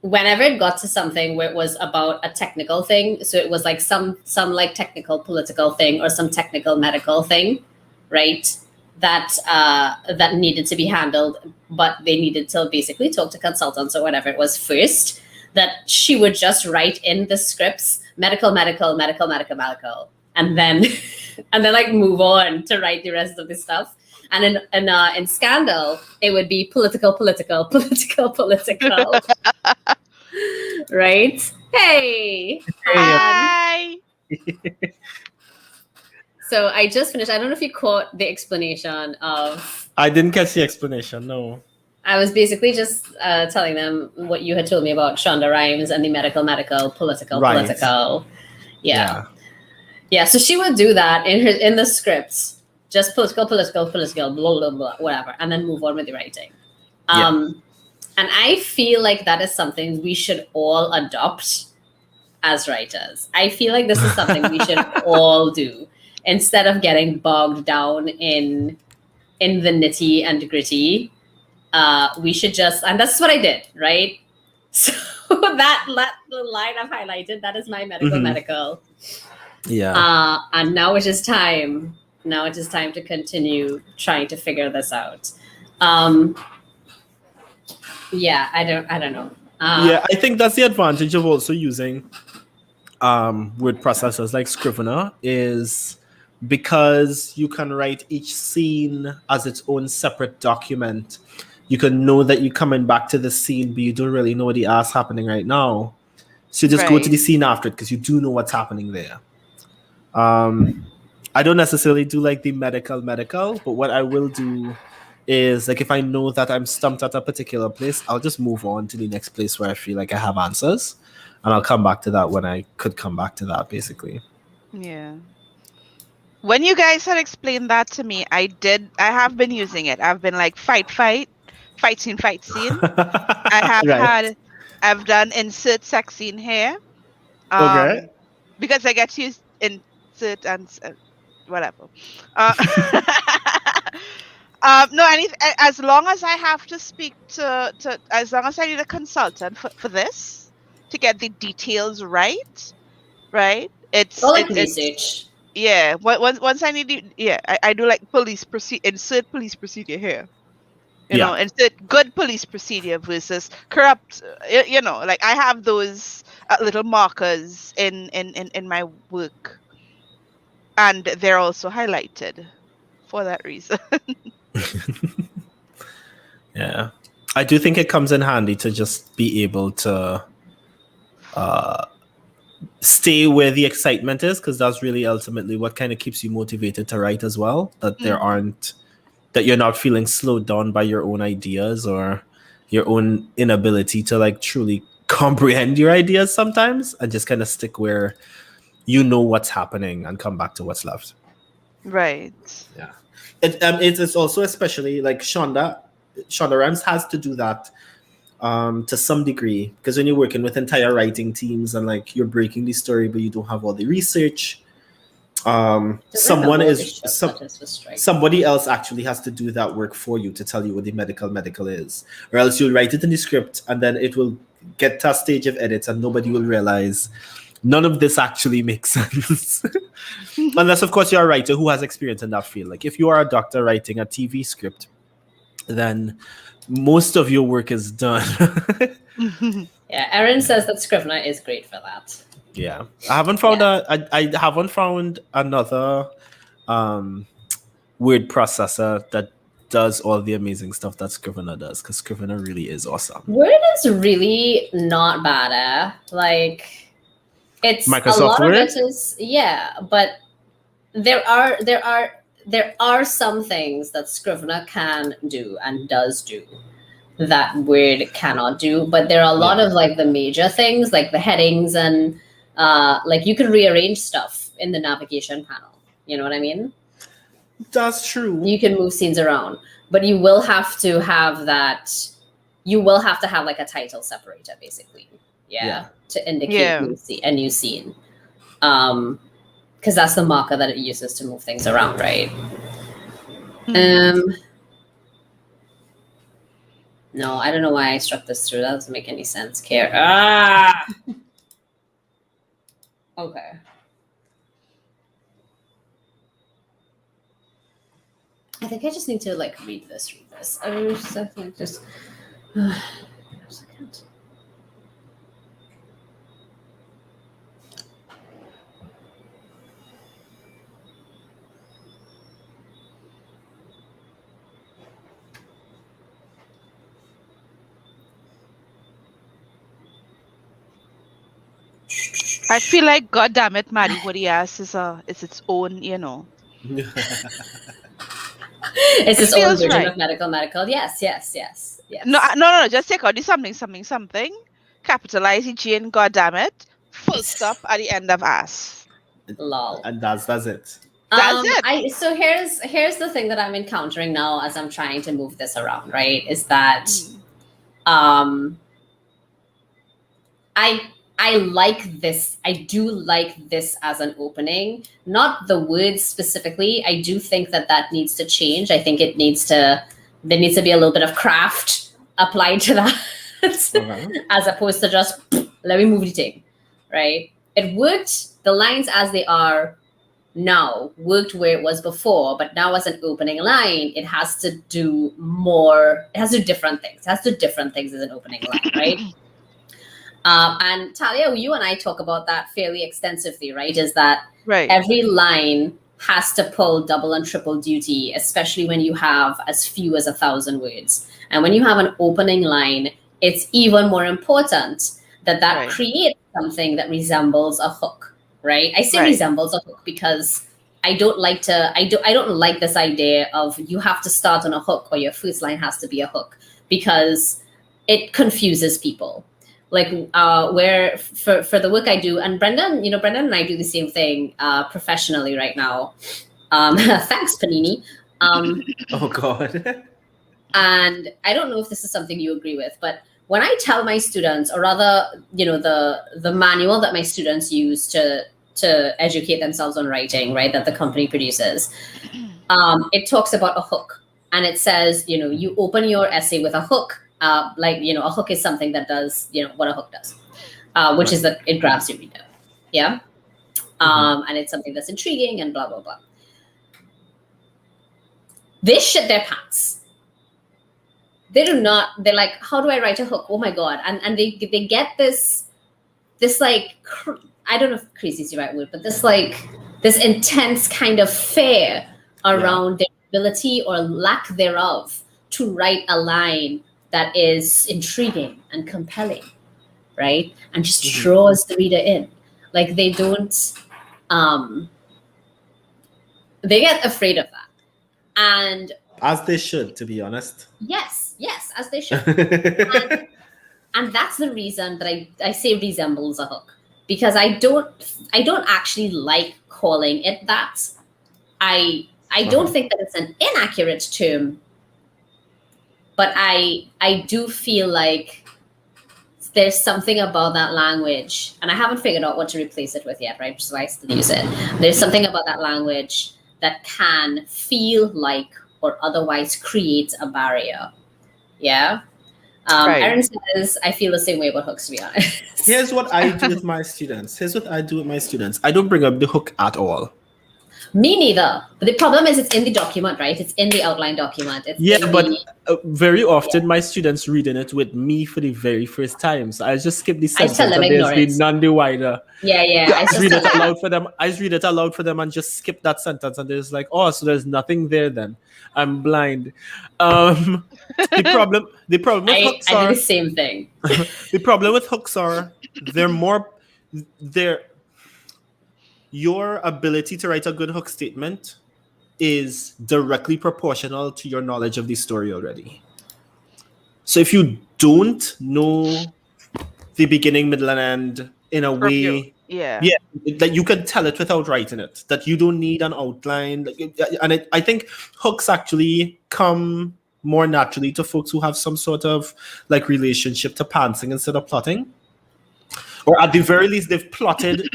Whenever it got to something where it was about a technical thing, so it was like some like technical political thing or some technical medical thing, right? That needed to be handled, but they needed to basically talk to consultants or whatever it was first. That she would just write in the scripts medical, medical, medical, medical, medical, and then and then like move on to write the rest of the stuff. And in Scandal, it would be political, political, political, political. Right? Hey. Hey, Hi. So I just finished. I don't know if you caught the explanation of. I didn't catch the explanation. No. I was basically just telling them what you had told me about Shonda Rhimes and the medical, political, Right. political. Yeah. So she would do that in the scripts, just political, political, political, blah blah blah, whatever, and then move on with the writing. And I feel like that is something we should all adopt as writers. I feel like this is something we should all do instead of getting bogged down in the nitty and gritty. We should just, and that's what I did, right? So that the line I've highlighted, that is my medical. Yeah. And now it is time. Now it is time to continue trying to figure this out. Yeah, I don't know. Yeah, I think that's the advantage of also using word processors like Scrivener, is because you can write each scene as its own separate document. You can know that you're coming back to the scene, but you don't really know what the ass happening right now. So you just go to the scene after it because you do know what's happening there. I don't necessarily do like the medical, but what I will do is, like, if I know that I'm stumped at a particular place, I'll just move on to the next place where I feel like I have answers, and I'll come back to that when I could come back to that, basically. Yeah. When you guys had explained that to me, I have been using it. I've been like fight scene. I've done insert sex scene here. Okay. Because I get to use insert and whatever. No, as long as I have to speak to as long as I need a consultant for this to get the details right? It's like research. Yeah. Once I need I do like insert police procedure here. You know, insert good police procedure versus corrupt. You know, like I have those little markers in my work, and they're also highlighted for that reason. Yeah, I do think it comes in handy to just be able to stay where the excitement is, because that's really ultimately what kind of keeps you motivated to write as well. That that you're not feeling slowed down by your own ideas or your own inability to like truly comprehend your ideas sometimes, and just kind of stick where you know what's happening and come back to what's left. Right. Yeah. It's also especially like Shonda Rhimes has to do that to some degree, because when you're working with entire writing teams and like you're breaking the story but you don't have all the research, somebody else actually has to do that work for you to tell you what the medical is, or else you'll write it in the script and then it will get to a stage of edits and nobody will realize none of this actually makes sense. Unless, of course, you're a writer who has experience in that field. Like if you are a doctor writing a TV script, then most of your work is done. Yeah, Erin says that Scrivener is great for that. Yeah, I haven't found I haven't found another word processor that does all the amazing stuff that Scrivener does, because Scrivener really is awesome. Word is really not bad. Like it's Microsoft a lot Word? of it is but there are some things that Scrivener can do and does do that Word cannot do, but there are a lot of like the major things, like the headings and like you can rearrange stuff in the navigation panel. You know what I mean? That's true. You can move scenes around, but you will have to have that. You will have to have like a title separator, basically. Yeah. To indicate a new scene. Because that's the marker that it uses to move things around, right? No, I don't know why I struck this through. That doesn't make any sense. Care. Ah. Okay. I think I just need to like read this. I just a second. I feel like, God damn it, Maddie, what he asks is its own, It's It its own feels version right. of medical. Yes. No. Just take out the something. Capitalize the G and God damn it. Full stop at the end of ass. Lol. And that's it. That's it. So here's the thing that I'm encountering now as I'm trying to move this around, right? Is that I like this. I do like this as an opening, not the words specifically. I do think that needs to change. I think there needs to be a little bit of craft applied to that, as opposed to just let me move the thing, right? It worked. The lines as they are now worked where it was before, but now as an opening line, it has to do more. It has to do different things. It has to do different things as an opening line, right? And Talia, you and I talk about that fairly extensively, right? Is that every line has to pull double and triple duty, especially when you have as few as 1,000 words. And when you have an opening line, it's even more important that creates something that resembles a hook, right? I say resembles a hook because I don't like this idea of you have to start on a hook or your first line has to be a hook, because it confuses people. Like where for the work I do, and Brendan and I do the same thing professionally right now. Thanks, Panini. Oh God. And I don't know if this is something you agree with, but when I tell my students, or rather, the manual that my students use to educate themselves on writing, right, that the company produces, it talks about a hook, and it says, you open your essay with a hook. A hook is something that does, what a hook does, which is that it grabs your reader. Yeah. And it's something that's intriguing and blah, blah, blah. They shit their pants. They do not, they're like, how do I write a hook? Oh my God. And they get this like, I don't know if crazy is the right word, but this intense kind of fear around their ability or lack thereof to write a line that is intriguing and compelling, right? And just draws the reader in. Like they don't, they get afraid of that. And as they should, to be honest. Yes, as they should. and that's the reason that I say resembles a hook, because I don't actually like calling it that. I don't think that it's an inaccurate term, but I do feel like there's something about that language, and I haven't figured out what to replace it with yet, right? Which is why I still use it. There's something about that language that can feel like or otherwise create a barrier. Yeah. Aaron says, I feel the same way about hooks, to be honest. Here's what I do with my students. I don't bring up the hook at all. Me neither. But the problem is it's in the document, right? It's in the outline document. Very often my students reading it with me for the very first time. So I just skip the sentence and there's none the wider. Yeah. I read it aloud for them. I read it aloud for them and just skip that sentence. And there's like, oh, so there's nothing there then. I'm blind. The problem with hooks I do the same thing. The problem with hooks are your ability to write a good hook statement is directly proportional to your knowledge of the story already. So if you don't know the beginning, middle, and end in a way, that you can tell it without writing it, that you don't need an outline. And I think hooks actually come more naturally to folks who have some sort of like relationship to pantsing instead of plotting. Or at the very least, they've plotted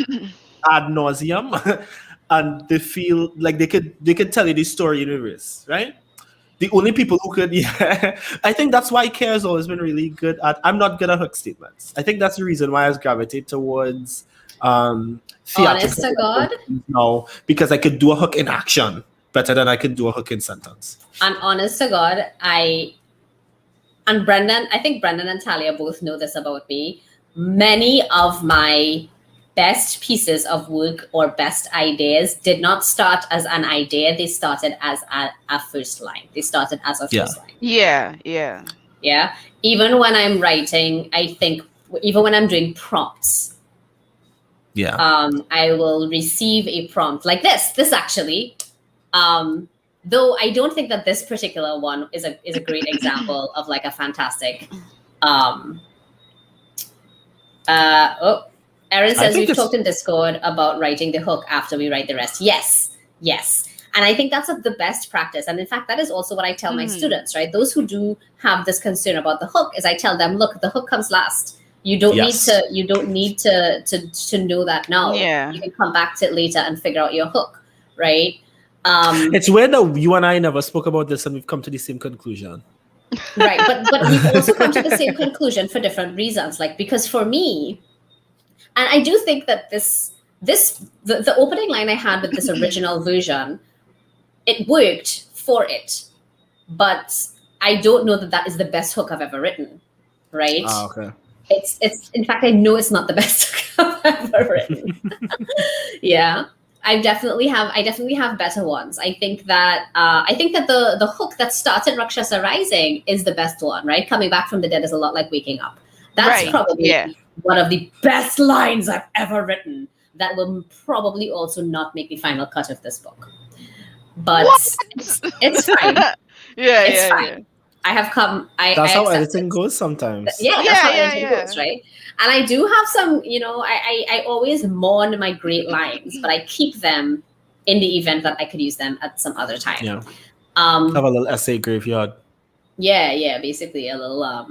ad nauseum, and they feel like they could tell you the story in reverse, right? The only people who could, yeah, I think that's why Care has always been really good at. I'm not good at hook statements. I think that's the reason why I gravitate towards Honest theatrical to God. now, because I could do a hook in action better than I could do a hook in sentence. And honest to God, I think Brendan and Talia both know this about me. Many of my best pieces of work or best ideas did not start as an idea. They started as a first line. They started as a first line. Yeah. Yeah. Even when I'm writing, I think, even when I'm doing prompts, Yeah. I will receive a prompt like this actually. Though I don't think that this particular one is a great example of like a fantastic. Erin says we've talked in Discord about writing the hook after we write the rest. Yes. And I think that's the best practice. And in fact, that is also what I tell my students, right? Those who do have this concern about the hook is I tell them, look, the hook comes last. You don't need to know that now. Yeah. You can come back to it later and figure out your hook, right? It's weird that you and I never spoke about this and we've come to the same conclusion. Right. But we've also come to the same conclusion for different reasons. Like, because for me, and I do think that the opening line I had with this original version, it worked for it, but I don't know that is the best hook I've ever written, right? Okay. It's in fact, I know it's not the best hook I've ever written. Yeah. I definitely have better ones. I think that the hook that started Rakshasa Rising is the best one, right? Coming back from the dead is a lot like waking up. That's probably one of the best lines I've ever written. That will probably also not make the final cut of this book. But it's fine. It's fine. I have come. That's how editing goes sometimes. That's how editing goes, right? And I do have some, I always mourn my great lines, but I keep them in the event that I could use them at some other time. Yeah. Have a little essay graveyard. Yeah, basically a little I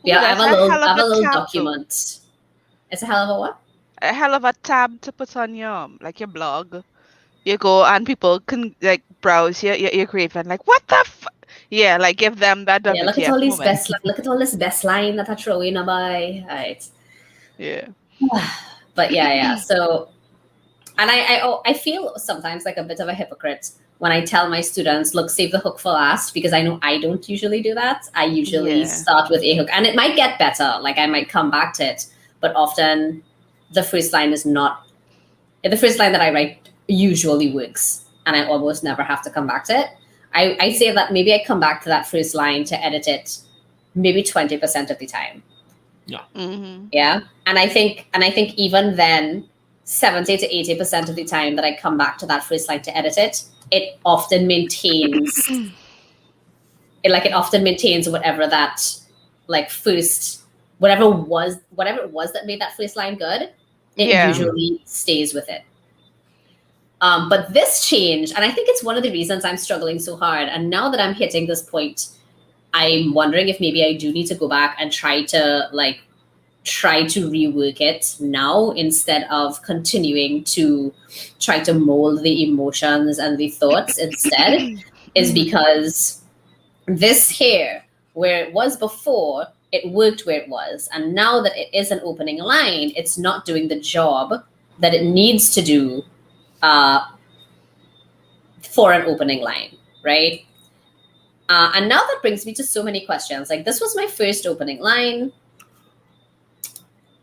have a little document. Though. It's a hell of a what? A hell of a tab to put on your blog. You go and people can like browse your grave and like, what the yeah, like give them that. Yeah, look at all these best. Look at all this best line that I throw in by. Right. Yeah. But yeah. So, and I feel sometimes like a bit of a hypocrite when I tell my students, look, save the hook for last, because I know I don't usually do that. I usually start with a hook, and it might get better. Like I might come back to it, but often the first line is not. The first line that I write usually works, and I almost never have to come back to it. I say that maybe I come back to that first line to edit it maybe 20% of the time. Yeah. Mm-hmm. Yeah. And I think even then, 70 to 80% of the time that I come back to that first line to edit it, it often maintains whatever that like first whatever it was that made that first line good, it usually stays with it. But this change, and I think it's one of the reasons I'm struggling so hard. And now that I'm hitting this point, I'm wondering if maybe I do need to go back and try to rework it now instead of continuing to try to mold the emotions and the thoughts instead, is because this here, where it was before, it worked where it was. And now that it is an opening line, it's not doing the job that it needs to do for an opening line, right? And now that brings me to so many questions. Like, this was my first opening line.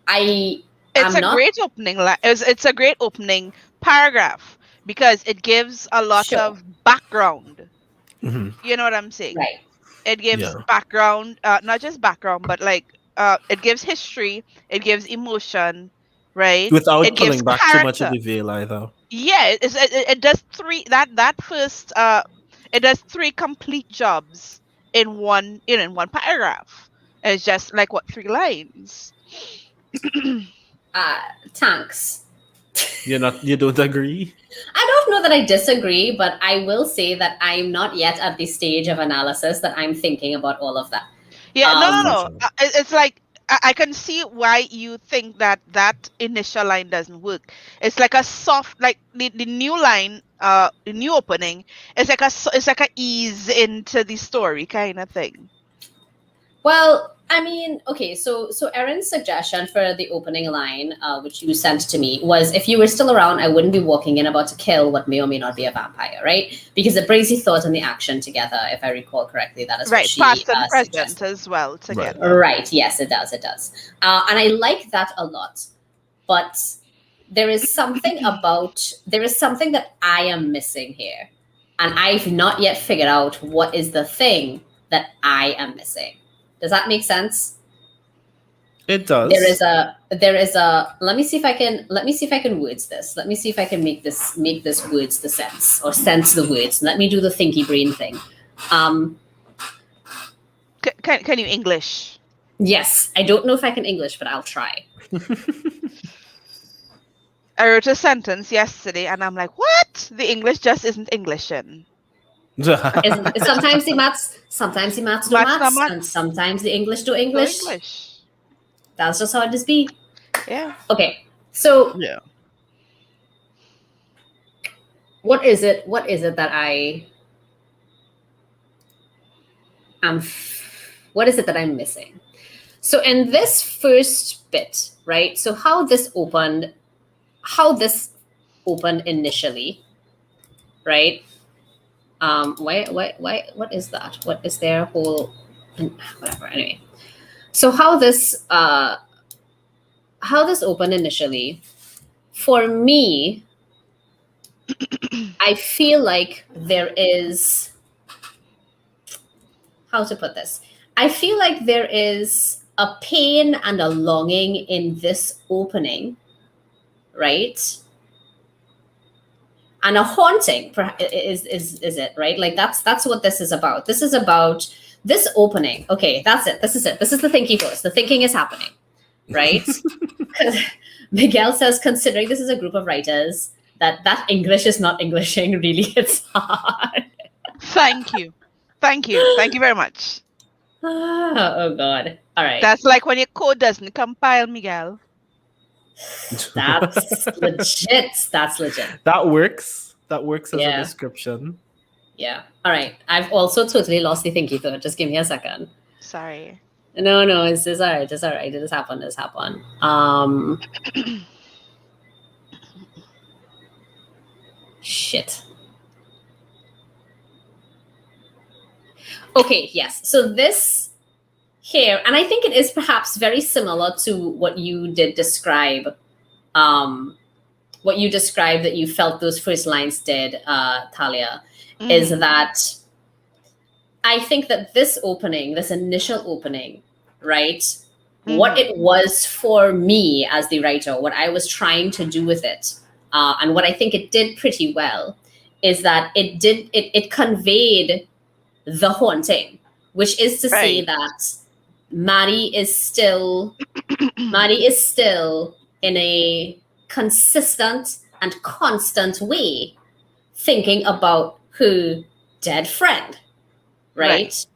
It's a great opening line. It's a great opening paragraph because it gives a lot of background. Mm-hmm. You know what I'm saying? Right. It gives background, not just background, but like it gives history. It gives emotion. Right, without it pulling back too much of the veil either. Yeah, it does three. That first, it does three complete jobs in one paragraph. It's just like 3 lines. Thanks. You don't agree? I don't know that I disagree, but I will say that I'm not yet at the stage of analysis that I'm thinking about all of that. Yeah, no. It's like I can see why you think that that initial line doesn't work. It's like a soft, like the new line, the new opening. It's like a ease into the story kind of thing. Well, I mean, okay, so Erin's suggestion for the opening line, which you sent to me, was if you were still around, I wouldn't be walking in about to kill what may or may not be a vampire, right? Because it brings the thought and the action together, if I recall correctly. That is what Right, she past and present suggested. as well together. Right. Yes, it does. It does. And I like that a lot. But there is something that I am missing here. And I've not yet figured out what is the thing that I am missing. Does that make sense? It does. There is a let me see if I can words this. Let me see if I can make this words the sense or sense the words. Let me do the thinky brain thing. Can you English? Yes, I don't know if I can English, but I'll try. I wrote a sentence yesterday and I'm like, what? The English just isn't Englishing. Sometimes the maths do Maths maths, not and sometimes the English do No English. English. That's just how it is be. Yeah. Okay, so Yeah. what is it that I am? What is it that I'm missing? So in this first bit, right? So how this opened initially, right? What is that? What is their whole, whatever. Anyway, so how this opened initially, for me, I feel like there is, how to put this? I feel like there is a pain and a longing in this opening, right? And a haunting is it, right? Like that's what this is about. This is about this opening. Okay, that's it. This is it. This is the thinking force. The thinking is happening, right? Miguel says, considering this is a group of writers, that English is not Englishing really. It's hard. Thank you. Thank you very much. Oh God. All right. That's like when your code doesn't compile, Miguel. That's legit. That's legit. That works. That works as Yeah. a description. Yeah. All right. I've also totally lost the thinky thought. Just give me a second. Sorry. No, it's all right. It's all right. It has happened. It's happened. Shit. Okay, yes. So this here, and I think it is perhaps very similar to what you did describe, that you felt those first lines did, Talia, is that I think that this initial opening, right, what it was for me as the writer, what I was trying to do with it, and what I think it did pretty well, is that it conveyed the haunting, which is to say that Maddie is still in a consistent and constant way thinking about her dead friend, right?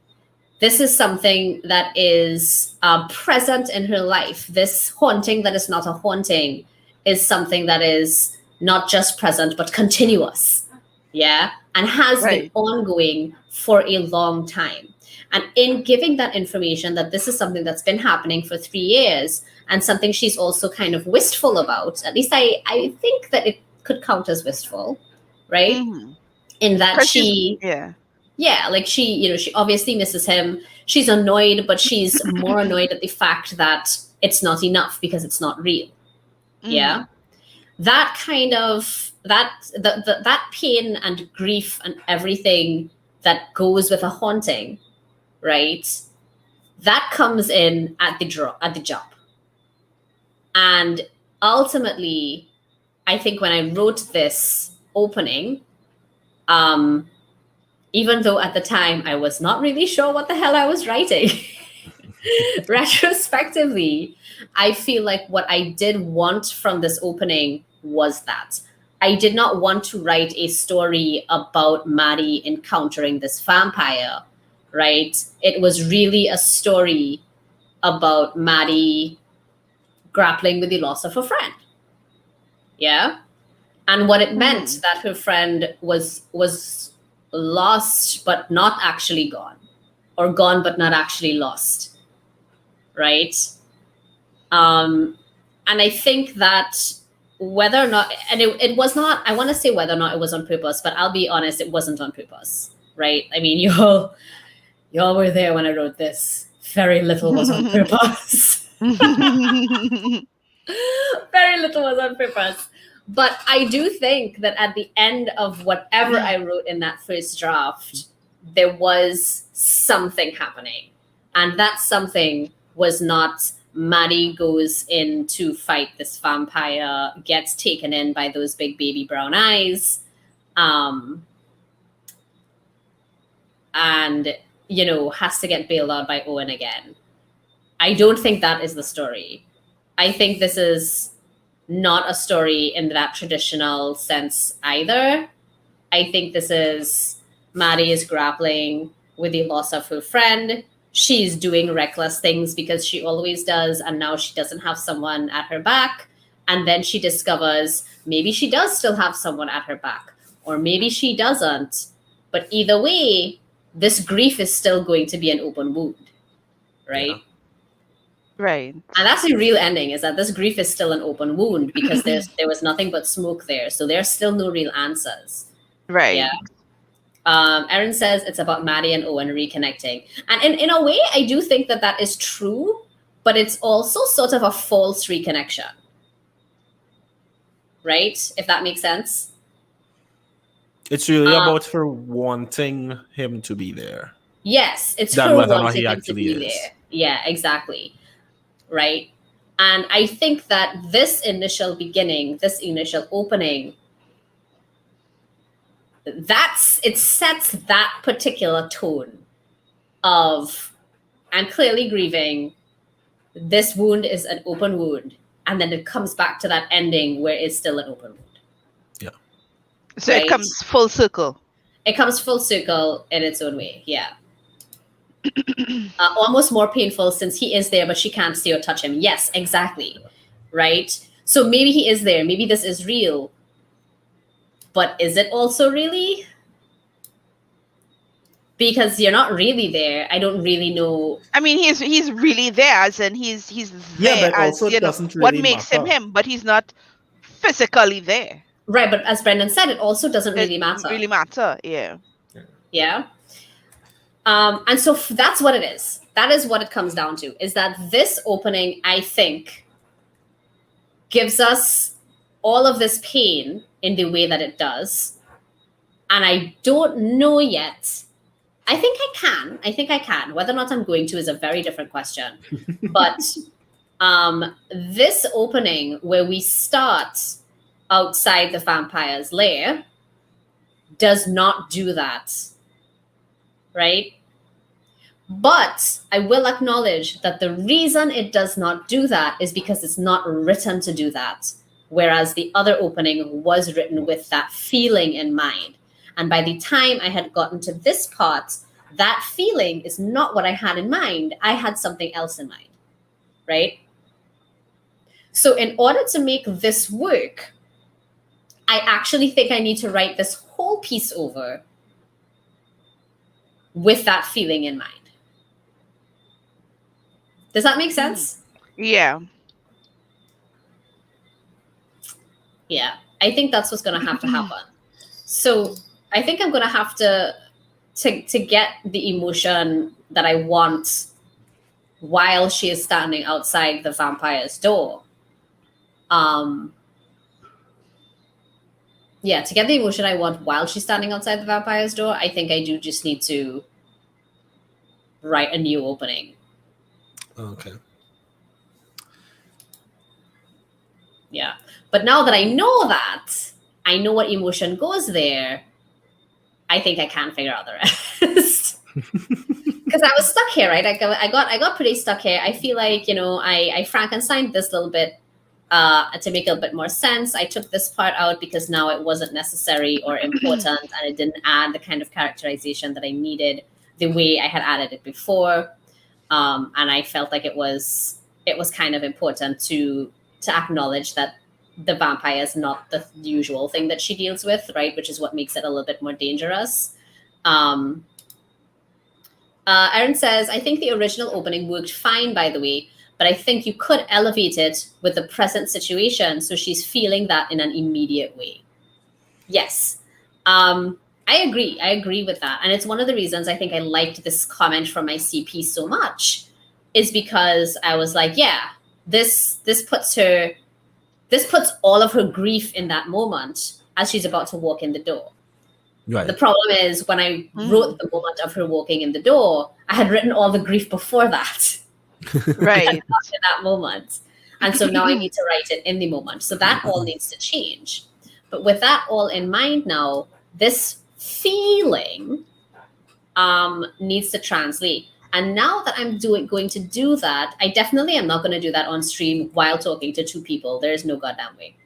This is something that is present in her life. This haunting that is not a haunting is something that is not just present but continuous, yeah, and has been ongoing for a long time. And in giving that information that this is something that's been happening for 3 years and something she's also kind of wistful about, at least I think that it could count as wistful, right? In that she obviously misses him. She's annoyed, but she's more annoyed at the fact that it's not enough because it's not real. Yeah. That kind of that pain and grief and everything that goes with a haunting, right? That comes in at the jump. And ultimately, I think when I wrote this opening, even though at the time I was not really sure what the hell I was writing, retrospectively, I feel like what I did want from this opening was that I did not want to write a story about Maddie encountering this vampire, right? It was really a story about Maddie grappling with the loss of her friend. Yeah. And what it meant that her friend was lost but not actually gone, or gone but not actually lost. Right? And I think that whether or not, and it was not, I want to say whether or not it was on purpose, but I'll be honest, it wasn't on purpose. Right? I mean, y'all were there when I wrote this. Very little was on purpose. Very little was on purpose. But I do think that at the end of whatever I wrote in that first draft, there was something happening. And that something was not Maddie goes in to fight this vampire, gets taken in by those big baby brown eyes, and, you know, has to get bailed out by Owen again. I don't think that is the story. I think this is not a story in that traditional sense either. I think this is Maddie is grappling with the loss of her friend. She's doing reckless things because she always does, and now she doesn't have someone at her back. And then she discovers maybe she does still have someone at her back, or maybe she doesn't. But either way, this grief is still going to be an open wound, right? Yeah. Right. And that's the real ending, is that this grief is still an open wound because there was nothing but smoke there. So there's still no real answers. Right. Yeah. Erin says it's about Maddie and Owen reconnecting. And in a way, I do think that that is true, but it's also sort of a false reconnection. Right? If that makes sense. It's really about her wanting him to be there. Yes, it's than her whether or not wanting he him to actually be is. there. Yeah, exactly. Right? And I think that this initial beginning, this initial opening, it sets that particular tone of, I'm clearly grieving. This wound is an open wound. And then it comes back to that ending where it's still an open wound. Yeah. So Right? it comes full circle. It comes full circle in its own way. Yeah. Almost more painful since he is there, but she can't see or touch him. Yes, exactly. Right? So maybe he is there. Maybe this is real. But is it also really? Because you're not really there. I don't really know. I mean, he's really there, as in he's Yeah, there but as, also it you know, doesn't what really makes matter. him him, but he's not physically there. Right, but as Brendan said, it also doesn't It really matter. really matter, yeah. Yeah. And so that's what it is. That is what it comes down to, is that this opening, I think, gives us all of this pain in the way that it does. And I don't know yet. I think I can. Whether or not I'm going to is a very different question. But this opening where we start outside the vampire's lair does not do that. Right? But I will acknowledge that the reason it does not do that is because it's not written to do that. Whereas the other opening was written with that feeling in mind. And by the time I had gotten to this part, that feeling is not what I had in mind. I had something else in mind, right? So in order to make this work, I actually think I need to write this whole piece over with that feeling in mind. Does that make sense? Yeah. Yeah, I think that's what's going to have to happen. So I think I'm going to have to get the emotion that I want while she is standing outside the vampire's door. Yeah, to get the emotion I want while she's standing outside the vampire's door, I think I do just need to write a new opening. Okay. Yeah. But now that I know that, I know what emotion goes there, I think I can figure out the rest. Because I was stuck here, right? I got pretty stuck here. I feel like, you know, I Frankensteined this little bit to make it a bit more sense. I took this part out because now it wasn't necessary or important, and it didn't add the kind of characterization that I needed the way I had added it before. And I felt like it was kind of important to acknowledge that the vampire is not the usual thing that she deals with, right? Which is what makes it a little bit more dangerous. Erin says, I think the original opening worked fine, by the way, but I think you could elevate it with the present situation so she's feeling that in an immediate way. Yes. I agree. I agree with that. And it's one of the reasons I think I liked this comment from my CP so much, is because I was like, yeah, this puts all of her grief in that moment as she's about to walk in the door. Right. The problem is when I wrote the moment of her walking in the door, I had written all the grief before that. Right. Not in that moment. And so now I need to write it in the moment. So that all needs to change. But with that all in mind now, this feeling needs to translate. And now that I'm going to do that, I definitely am not going to do that on stream while talking to two people. There's no goddamn way.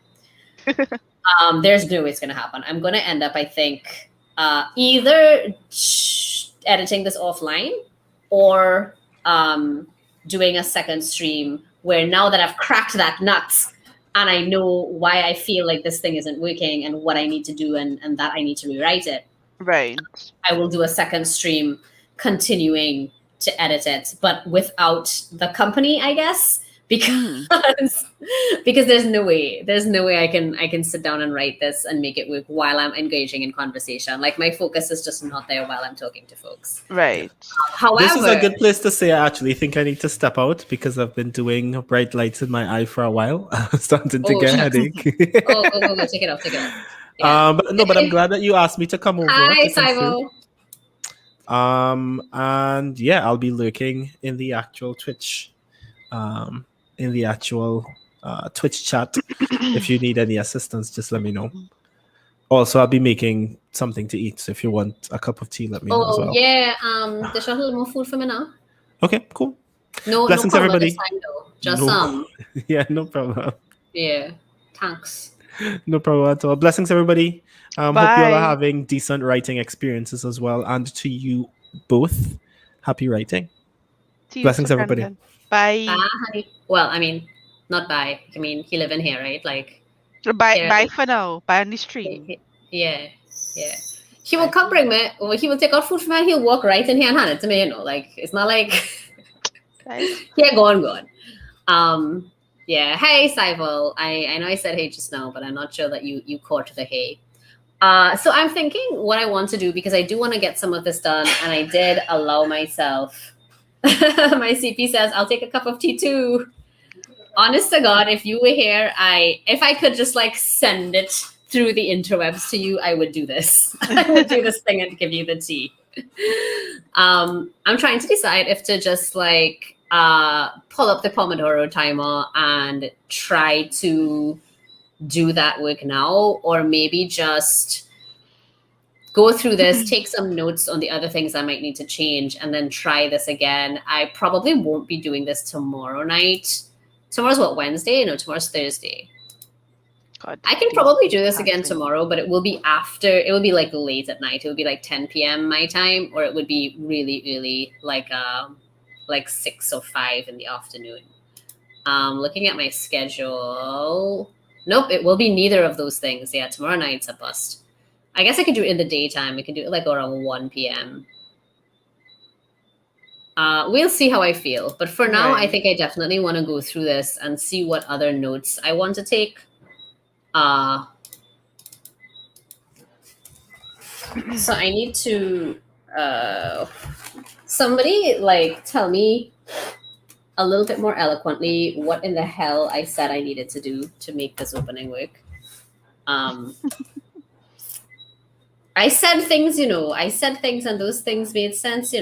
There's no way it's going to happen. I'm going to end up, I think, either editing this offline or doing a second stream where now that I've cracked that nut and I know why I feel like this thing isn't working and what I need to do and that I need to rewrite it. Right. I will do a second stream continuing to edit it, but without the company, I guess, because there's no way I can sit down and write this and make it work while I'm engaging in conversation. Like my focus is just not there while I'm talking to folks. Right. However, this is a good place to say I actually think I need to step out because I've been doing bright lights in my eye for a while. I'm starting to get a headache. Go, take it off. Yeah. But I'm glad that you asked me to come over. Hi, Saivo. And yeah, I'll be lurking in the actual Twitch, Twitch chat. If you need any assistance, just let me know. Also, I'll be making something to eat. So if you want a cup of tea, let me know as well. Oh yeah, there's a little more food for me now. Okay, cool. No, blessings, no problem everybody. this time, though. Just no. Yeah, no problem. Yeah, thanks. No problem at all. Blessings, everybody. Hope you all Bye. are having decent writing experiences as well. And to you both, happy writing. Blessings, everybody. Bye. Honey. Well, I mean, not bye. I mean, he live in here, right? Like, bye for now. Bye on the stream. Yeah. He will come bring me, or he will take out food from me. He'll walk right in here and hand it to me. You know, like it's not like yeah, go on. Yeah. Hey, Saival. I know I said hey just now, but I'm not sure that you caught the hey. So I'm thinking what I want to do, because I do want to get some of this done, and I did allow myself. My CP says I'll take a cup of tea too. Honest to God, if you were here, if I could just like send it through the interwebs to you, I would do this. I would do this thing and give you the tea. I'm trying to decide if to just like pull up the Pomodoro timer and try to do that work now, or maybe just go through this, take some notes on the other things I might need to change, and then try this again. I probably won't be doing this tomorrow night. Tomorrow's what, Wednesday? No, tomorrow's Thursday. God, I can probably do this again tomorrow, but it will be like late at night. It would be like 10 p.m. my time, or it would be really early, like 6 or 5 in the afternoon. Looking at my schedule. Nope, it will be neither of those things. Yeah, tomorrow night's a bust. I guess I could do it in the daytime. We can do it like around 1 p.m. We'll see how I feel. But for now, I think I definitely want to go through this and see what other notes I want to take. So I need to somebody like tell me a little bit more eloquently what in the hell I said I needed to do to make this opening work. I said things, and those things made sense,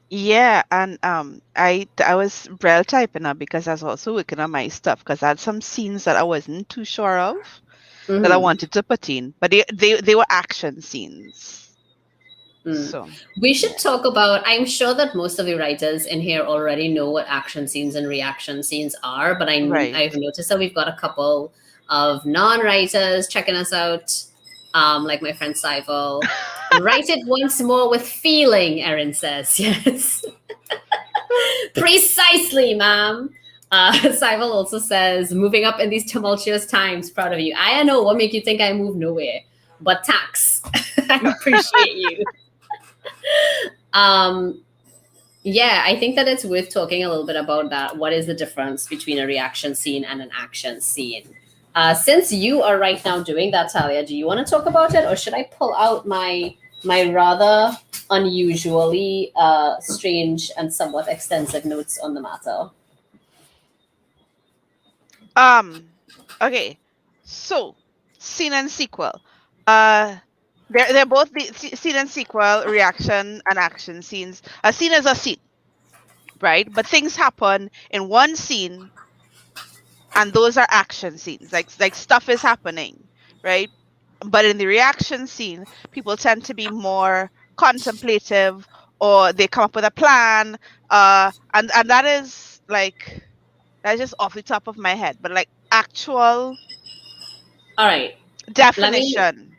Yeah, and I was braille typing up because I was also working on my stuff, because I had some scenes that I wasn't too sure of that I wanted to put in, but they were action scenes. So we should talk about, I'm sure that most of the writers in here already know what action scenes and reaction scenes are, but I've noticed that we've got a couple of non-writers checking us out, like my friend Saival. Write it once more with feeling, Erin says. Yes. Precisely, ma'am. Sybil also says, moving up in these tumultuous times, proud of you. I know what make you think I move nowhere, but tax. I appreciate you. Yeah, I think that it's worth talking a little bit about that. What is the difference between a reaction scene and an action scene? Since you are right now doing that, Talia, do you want to talk about it, or should I pull out my rather unusually strange and somewhat extensive notes on the matter? Okay. So, scene and sequel. They're both the scene and sequel, reaction and action scenes. A scene is a scene, right? But things happen in one scene, and those are action scenes. Like stuff is happening, right? But in the reaction scene, people tend to be more contemplative, or they come up with a plan. And that is like, that's just off the top of my head, but like actual All right. definition.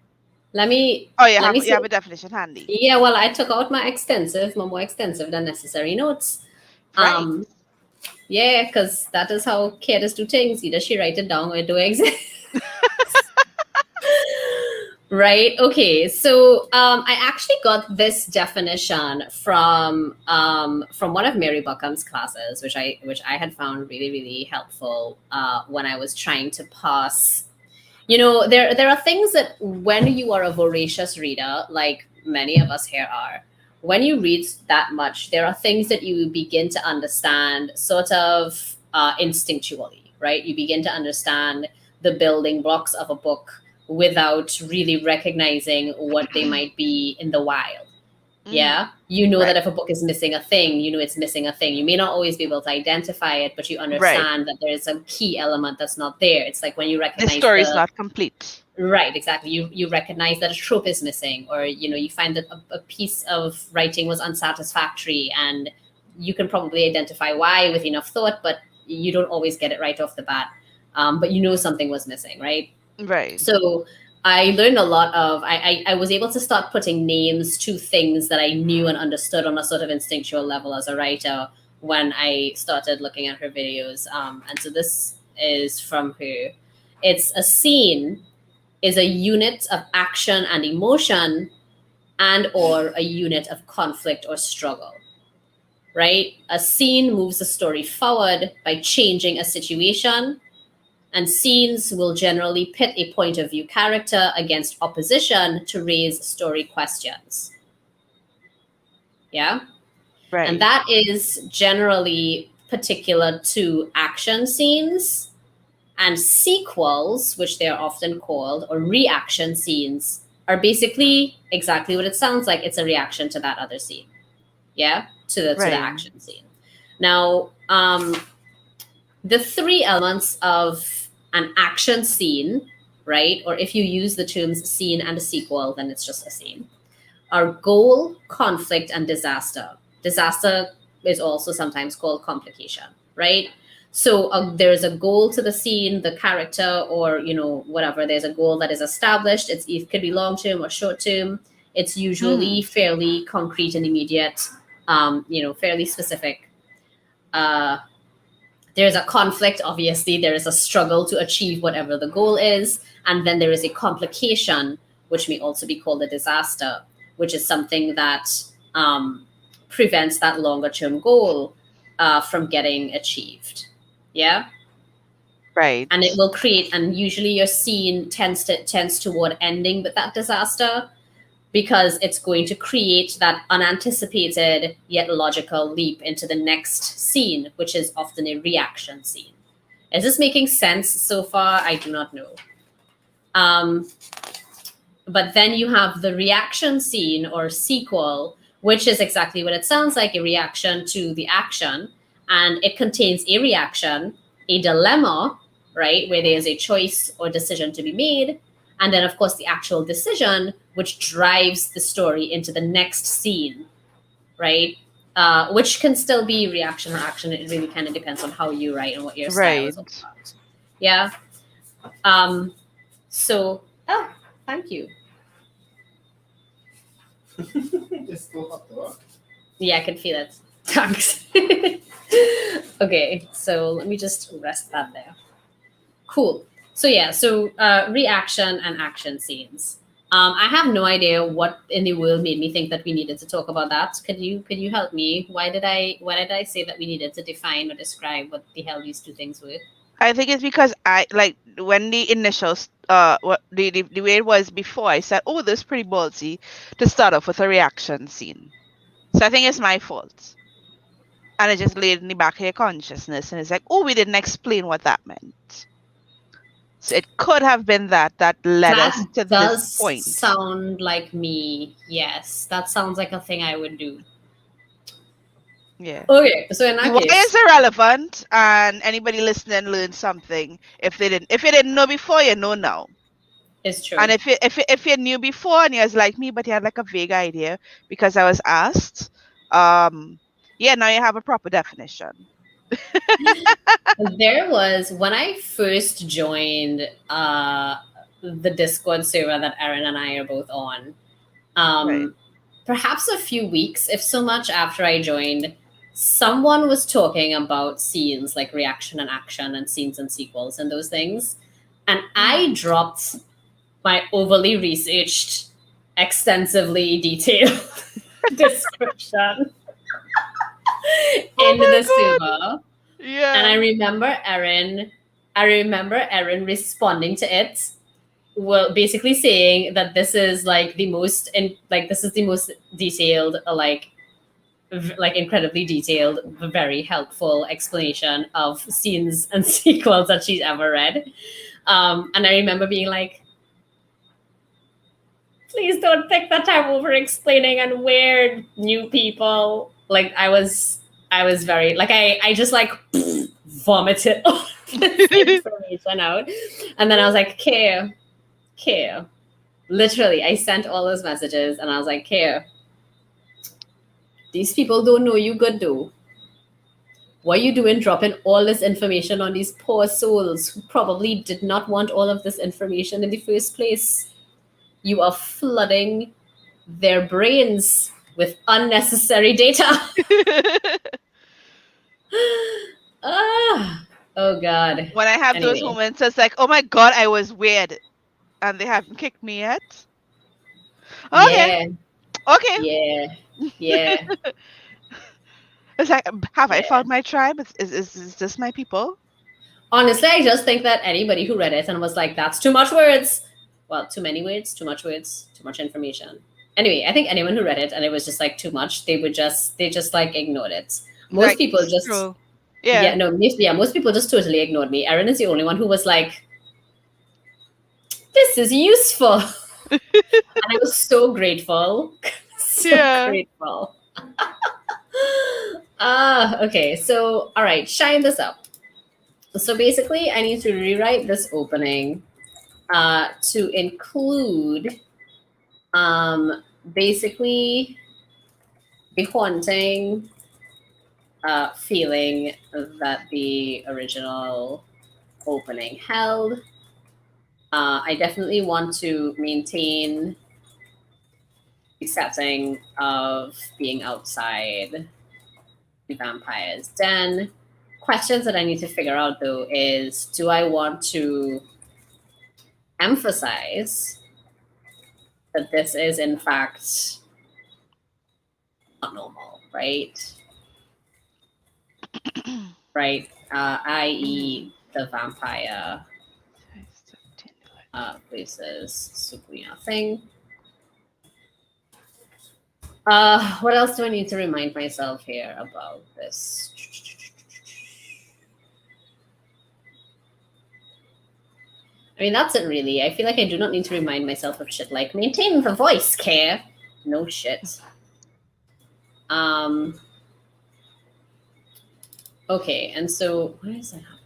Let me. Oh, you let me have a definition handy. Yeah, well, I took out my more extensive than necessary notes. Right. Yeah, because that is how Candace do things. Either she write it down or it do exist. Right. Okay. So I actually got this definition from one of Mary Buckham's classes, which I had found really, really helpful when I was trying to pass. You know, there are things that when you are a voracious reader, like many of us here are, when you read that much, there are things that you begin to understand sort of instinctually, right? You begin to understand the building blocks of a book without really recognizing what they might be in the wild. Yeah. You know that if a book is missing a thing, you know it's missing a thing. You may not always be able to identify it, but you understand that there is a key element that's not there. It's like when you recognize the story is not complete. Right, exactly. You recognize that a trope is missing, or you find that a piece of writing was unsatisfactory, and you can probably identify why with enough thought, but you don't always get it right off the bat. But you know something was missing, right? Right. So I learned a lot of, I was able to start putting names to things that I knew and understood on a sort of instinctual level as a writer when I started looking at her videos. And so this is from her. It's a scene is a unit of action and emotion and or a unit of conflict or struggle, right? A scene moves a story forward by changing a situation, and scenes will generally pit a point of view character against opposition to raise story questions. Yeah? Right. And that is generally particular to action scenes, and sequels, which they're often called, or reaction scenes, are basically exactly what it sounds like. It's a reaction to that other scene. Yeah? To the action scene. Now, the three elements of an action scene, right? Or if you use the terms scene and a sequel, then it's just a scene, are goal, conflict, and disaster. Disaster is also sometimes called complication, right? So there's a goal to the scene, the character, or whatever. There's a goal that is established. It could be long term or short term. It's usually fairly concrete and immediate, fairly specific. There's a conflict, obviously. There is a struggle to achieve whatever the goal is, and then there is a complication, which may also be called a disaster, which is something that prevents that longer term goal from getting achieved. Yeah. Right. And it will create, and usually your scene tends toward ending with that disaster, because it's going to create that unanticipated yet logical leap into the next scene, which is often a reaction scene. Is this making sense so far? I do not know. But then you have the reaction scene or sequel, which is exactly what it sounds like, a reaction to the action. And it contains a reaction, a dilemma, right, where there's a choice or decision to be made. And then, of course, the actual decision, which drives the story into the next scene, right? Which can still be reaction or action. It really kind of depends on how you write and what your style is all about. Yeah. Thank you. Yeah, I can feel it. Thanks. Okay, so let me just rest that there. Cool. So yeah, so reaction and action scenes. I have no idea what in the world made me think that we needed to talk about that. Could you help me? Why did I say that we needed to define or describe what the hell these two things were? I think it's because I like when the initial what the way it was before, I said, oh, this is pretty ballsy to start off with a reaction scene. So I think it's my fault. And it just laid in the back of your consciousness and it's like, oh, we didn't explain what that meant. So it could have been that led us That to does this point. sound like me. Yes, that sounds like a thing I would do. Yeah. Okay, so in The that why case, is irrelevant, and anybody listening learned something. If you didn't know before, you know now. it's true. And if you knew before and you was like me, but you had like a vague idea because I was asked, yeah, now you have a proper definition. There was when I first joined the Discord server that Erin and I are both on. Right. Perhaps a few weeks, if so much, after I joined, someone was talking about scenes like reaction and action and scenes and sequels and those things. And I dropped my overly researched, extensively detailed description into the server. Yeah. And I remember Erin responding to it, well, basically saying that this is like the most detailed, like incredibly detailed, very helpful explanation of scenes and sequels that she's ever read. And I remember being like, please don't take the time over explaining and weird new people. Like I was very like I just like vomited all this information out. And then I was like, care. Literally, I sent all those messages and I was like, care. These people don't know you good though. What are you doing dropping all this information on these poor souls who probably did not want all of this information in the first place? You are flooding their brains with unnecessary data. Oh God. When I have those moments, it's like, oh my God, I was weird. And they haven't kicked me yet. Okay. Yeah. Okay. Yeah. It's like, have I found my tribe? Is this my people? Honestly, I just think that anybody who read it and was like, that's too much words. Well, too many words, too much information. Anyway, I think anyone who read it and it was just like too much, they just like ignored it. Most Like, people just true. Yeah. Most people just totally ignored me. Erin is the only one who was like, this is useful. And I was so grateful. Grateful. Okay, so all right, shine this up. So basically I need to rewrite this opening to include basically the haunting feeling that the original opening held. I definitely want to maintain the setting of being outside the vampire's den. Questions that I need to figure out though is, do I want to emphasize that this is in fact not normal, right? Right, i.e. the vampire places super nothing. What else do I need to remind myself here about this? I mean, that's it really. I feel like I do not need to remind myself of shit like maintain the voice, care. No shit. Okay, and so what is that happening?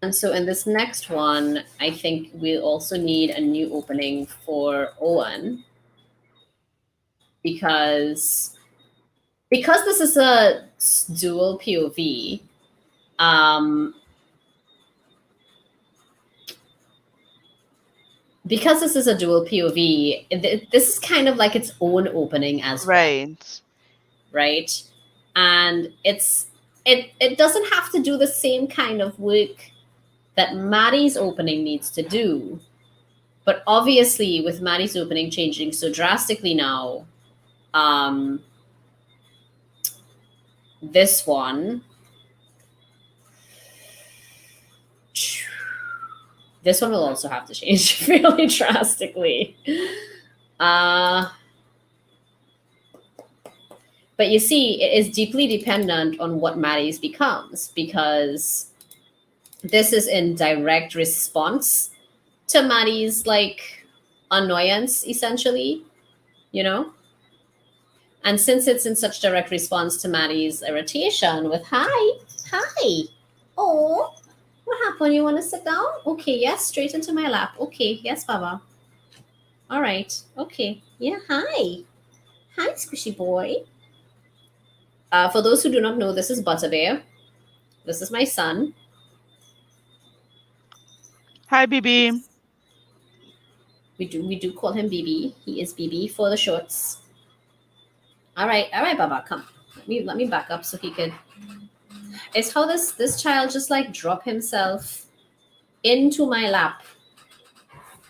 And so in this next one, I think we'll also need a new opening for Owen. Because this is a dual POV, this is kind of like its own opening as well. Right. right? And it doesn't have to do the same kind of work that Maddie's opening needs to do. But obviously, with Maddie's opening changing so drastically now, this one will also have to change really drastically. But you see, it is deeply dependent on what Maddie's becomes, because this is in direct response to Maddie's like annoyance, essentially, you know? And since it's in such direct response to Maddie's irritation with hi, oh, what happened? You want to sit down? Okay, yes, straight into my lap. Okay, yes, Baba. All right, okay, yeah, hi, squishy boy. For those who do not know, this is Butterbear. This is my son. Hi, BB. We do call him BB. He is BB for the shorts. All right, Baba, come. Let me back up so he could. It's how this child just like drop himself into my lap.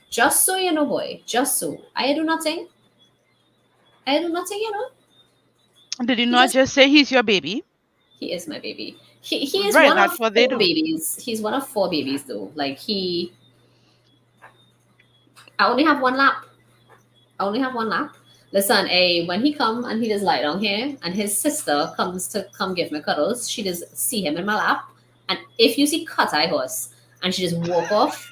Just so you know, boy. Just so. I do nothing, you know. Did you not just say he's your baby? He is my baby. He is Right, one of that's what they 4 do. babies. He's one of 4 babies though. Like I only have one lap. Listen, when he come and he just lie down here and his sister comes to come give me cuddles, she just see him in my lap. And if you see cut eye horse and she just walk off,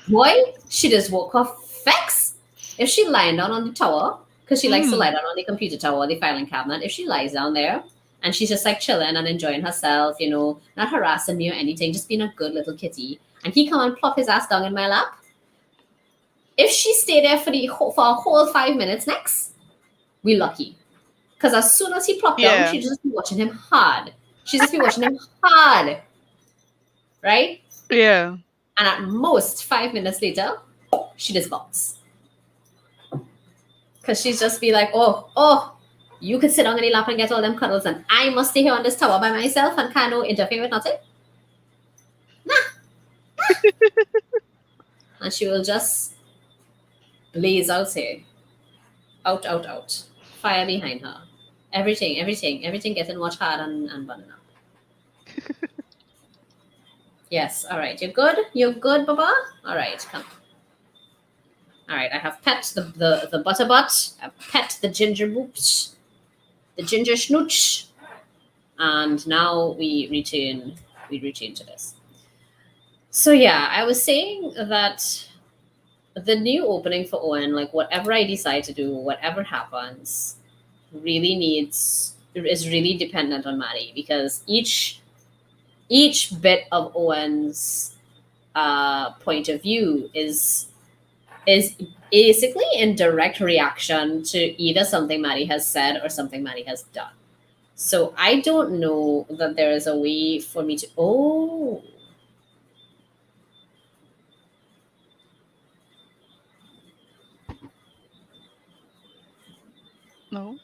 boy, she just walk off vex. If she lying down on the tower, because she likes to lie down on the computer tower, the filing cabinet, if she lies down there and she's just like chilling and enjoying herself, you know, not harassing me or anything, just being a good little kitty, and he come and plop his ass down in my lap, if she stay there for a whole 5 minutes next, we lucky. Because as soon as he plopped down, she just be watching him hard. Right? Yeah. And at most 5 minutes later, she just bounce. Because she's just be like, oh, you could sit on the lap and get all them cuddles, and I must stay here on this tower by myself and can't no interfere with nothing. Nah. And she will just blaze out here. Out. Fire behind her. Everything getting much hard and burning up. Yes, all right. You're good, Baba? All right, come. All right, I have pet the butterbutt. I've pet the ginger boops, the ginger schnooch. And now we return to this. So yeah, I was saying that the new opening for Owen, like whatever I decide to do, whatever happens, is really dependent on Maddie, because each bit of Owen's point of view is basically in direct reaction to either something Maddie has said or something Maddie has done. So I don't know that there is a way for me to. Oh. No.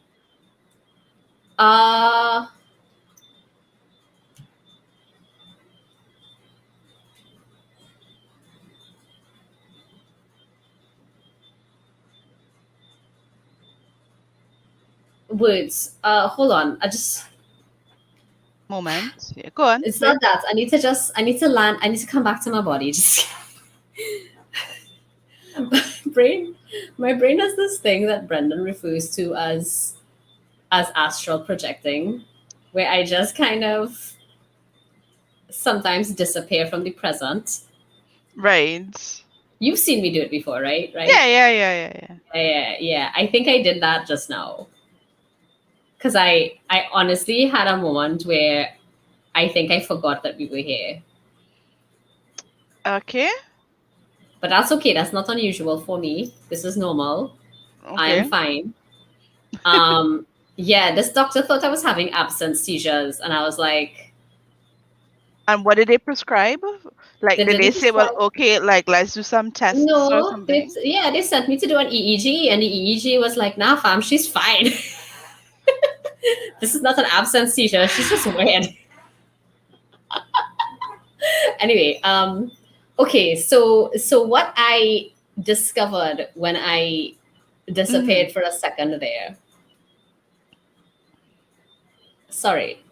Words. Hold on. I just. Moment. Yeah, go on. It's not that. I need to land. I need to come back to my body. Just. My brain has this thing that Brendan refers to as astral projecting, where I just kind of sometimes disappear from the present. Right. You've seen me do it before, right? Yeah. I think I did that just now. Because I honestly had a moment where I think I forgot that we were here. Okay. But that's okay. That's not unusual for me. This is normal. Okay. I am fine. Yeah, this doctor thought I was having absence seizures, and I was like. And what did they prescribe? Like, did they say, well, okay, like, let's do some tests or something? They sent me to do an EEG, and the EEG was like, nah, fam, she's fine. This is not an absence seizure. She's just weird. Anyway, okay. So what I discovered when I disappeared for a second there. Sorry.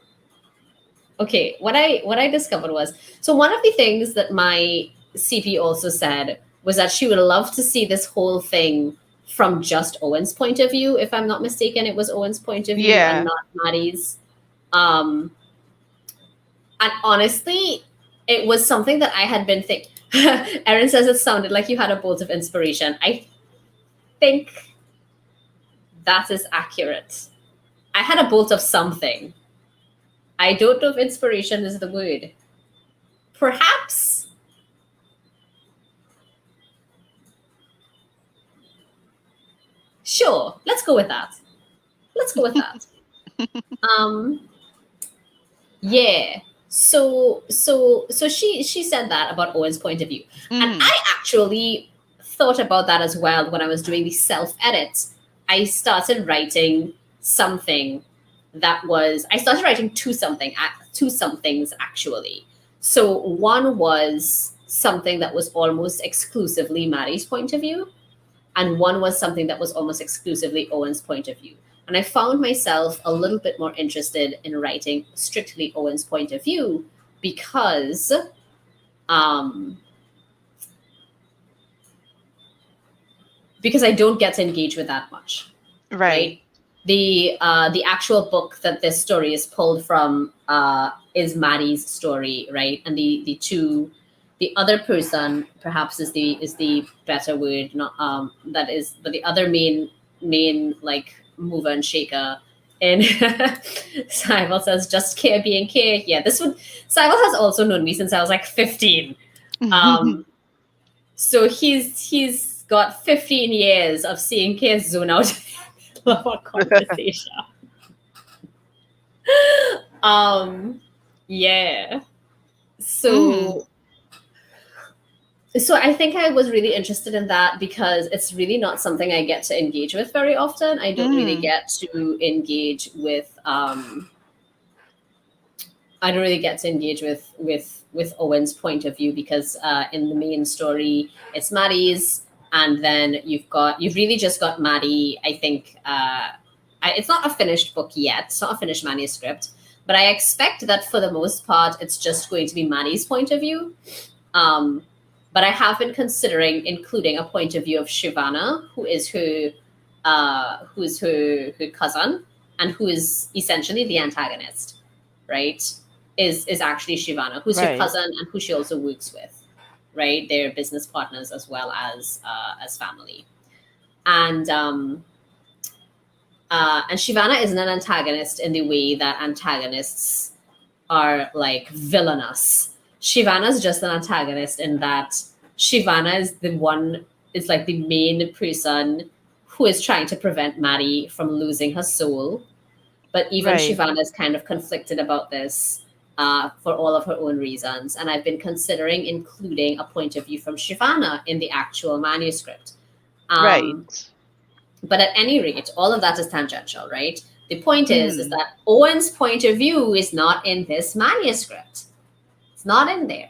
Okay, what I discovered was, so one of the things that my CP also said was that she would love to see this whole thing from just Owen's point of view. If I'm not mistaken, it was Owen's point of view and not Maddie's. And honestly, it was something that I had been thinking. Erin says it sounded like you had a bolt of inspiration. I think that is accurate. I had a bolt of something. I don't know if inspiration is the word. Perhaps. Sure, let's go with that. Let's go with that. Yeah. So she said that about Owen's point of view. And I actually thought about that as well when I was doing the self-edits. I started writing something I started writing two somethings actually. So one was something that was almost exclusively Maddie's point of view, and one was something that was almost exclusively Owen's point of view. And I found myself a little bit more interested in writing strictly Owen's point of view because I don't get to engage with that much. Right? The actual book that this story is pulled from is Maddie's story, right? And the other person perhaps is the better word, not but the other main like mover and shaker in Sybil says just care being care. Yeah, Sybil has also known me since I was like 15. So he's got 15 years of seeing kids zone out of a conversation. Yeah. So I think I was really interested in that because it's really not something I get to engage with very often. I don't really get to engage with with Owen's point of view because in the main story it's Maddie's, and then you've really just got Maddie. I think it's not a finished book yet. It's not a finished manuscript, but I expect that for the most part it's just going to be Maddie's point of view. But I have been considering including a point of view of Shivana, who is her cousin and who is essentially the antagonist, right? Is actually Shivana, who's her cousin and who she also works with, right? They're business partners as well as family, and Shivana isn't an antagonist in the way that antagonists are like villainous. Shivana's just an antagonist in that Shivana is like the main person who is trying to prevent Maddie from losing her soul. But even Shivana is kind of conflicted about this for all of her own reasons. And I've been considering including a point of view from Shivana in the actual manuscript. But at any rate, all of that is tangential, right? The point is that Owen's point of view is not in this manuscript. It's not in there.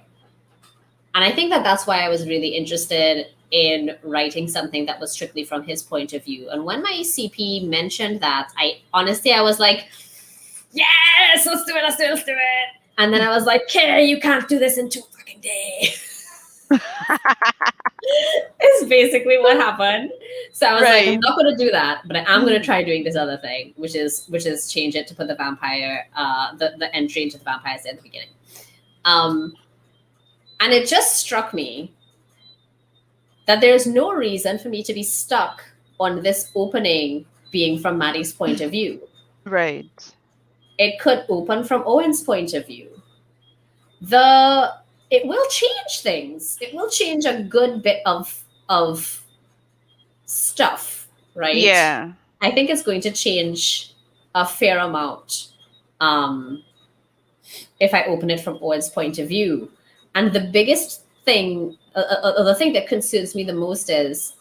And I think that that's why I was really interested in writing something that was strictly from his point of view. And when my CP mentioned that, I was like, yes, let's do it. And then I was like, Kay, you can't do this in 2 fucking days. It's basically what happened. So I was like, I'm not going to do that, but I am going to try doing this other thing, which is change it to put the vampire, the entry into the vampires at the beginning. And it just struck me that there's no reason for me to be stuck on this opening being from Maddie's point of view. Right. It could open from Owen's point of view. It will change things. It will change a good bit of stuff, right? Yeah. I think it's going to change a fair amount if I open it from Owen's point of view. And the biggest thing, the thing that concerns me the most is,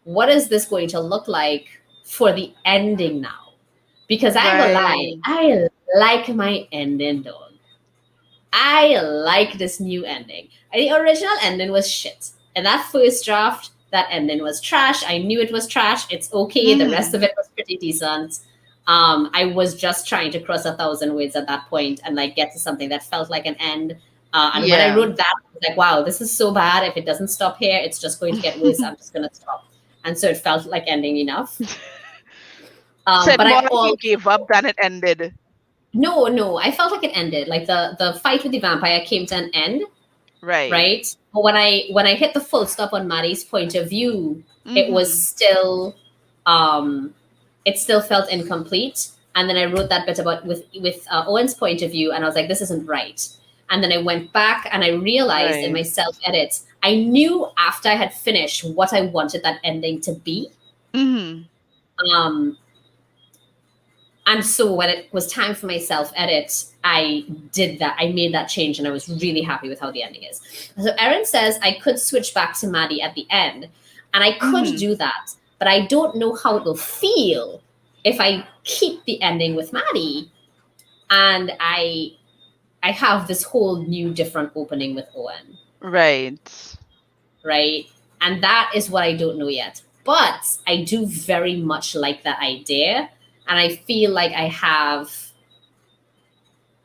what is this going to look like for the ending now? Because I ain't gonna lie, I like my ending, dog. I like this new ending. The original ending was shit. And that first draft, that ending was trash. I knew it was trash. It's okay. The rest of it was pretty decent. I was just trying to cross 1,000 words at that point and like get to something that felt like an end. And when I wrote that, I was like, wow, this is so bad. If it doesn't stop here, it's just going to get worse. I'm just going to stop. And so it felt like ending enough. So but more like you gave up than it ended. No, I felt like it ended. Like the fight with the vampire came to an end. Right. But when I hit the full stop on Maddie's point of view, it was still it still felt incomplete. And then I wrote that bit about with Owen's point of view, and I was like, this isn't right. And then I went back and I realized in my self-edit, I knew after I had finished what I wanted that ending to be. And so when it was time for my self-edit, I did that. I made that change, and I was really happy with how the ending is. So Erin says I could switch back to Maddie at the end, and I could do that, but I don't know how it will feel if I keep the ending with Maddie, and I have this whole new different opening with Owen. Right. And that is what I don't know yet. But I do very much like that idea. And I feel like I have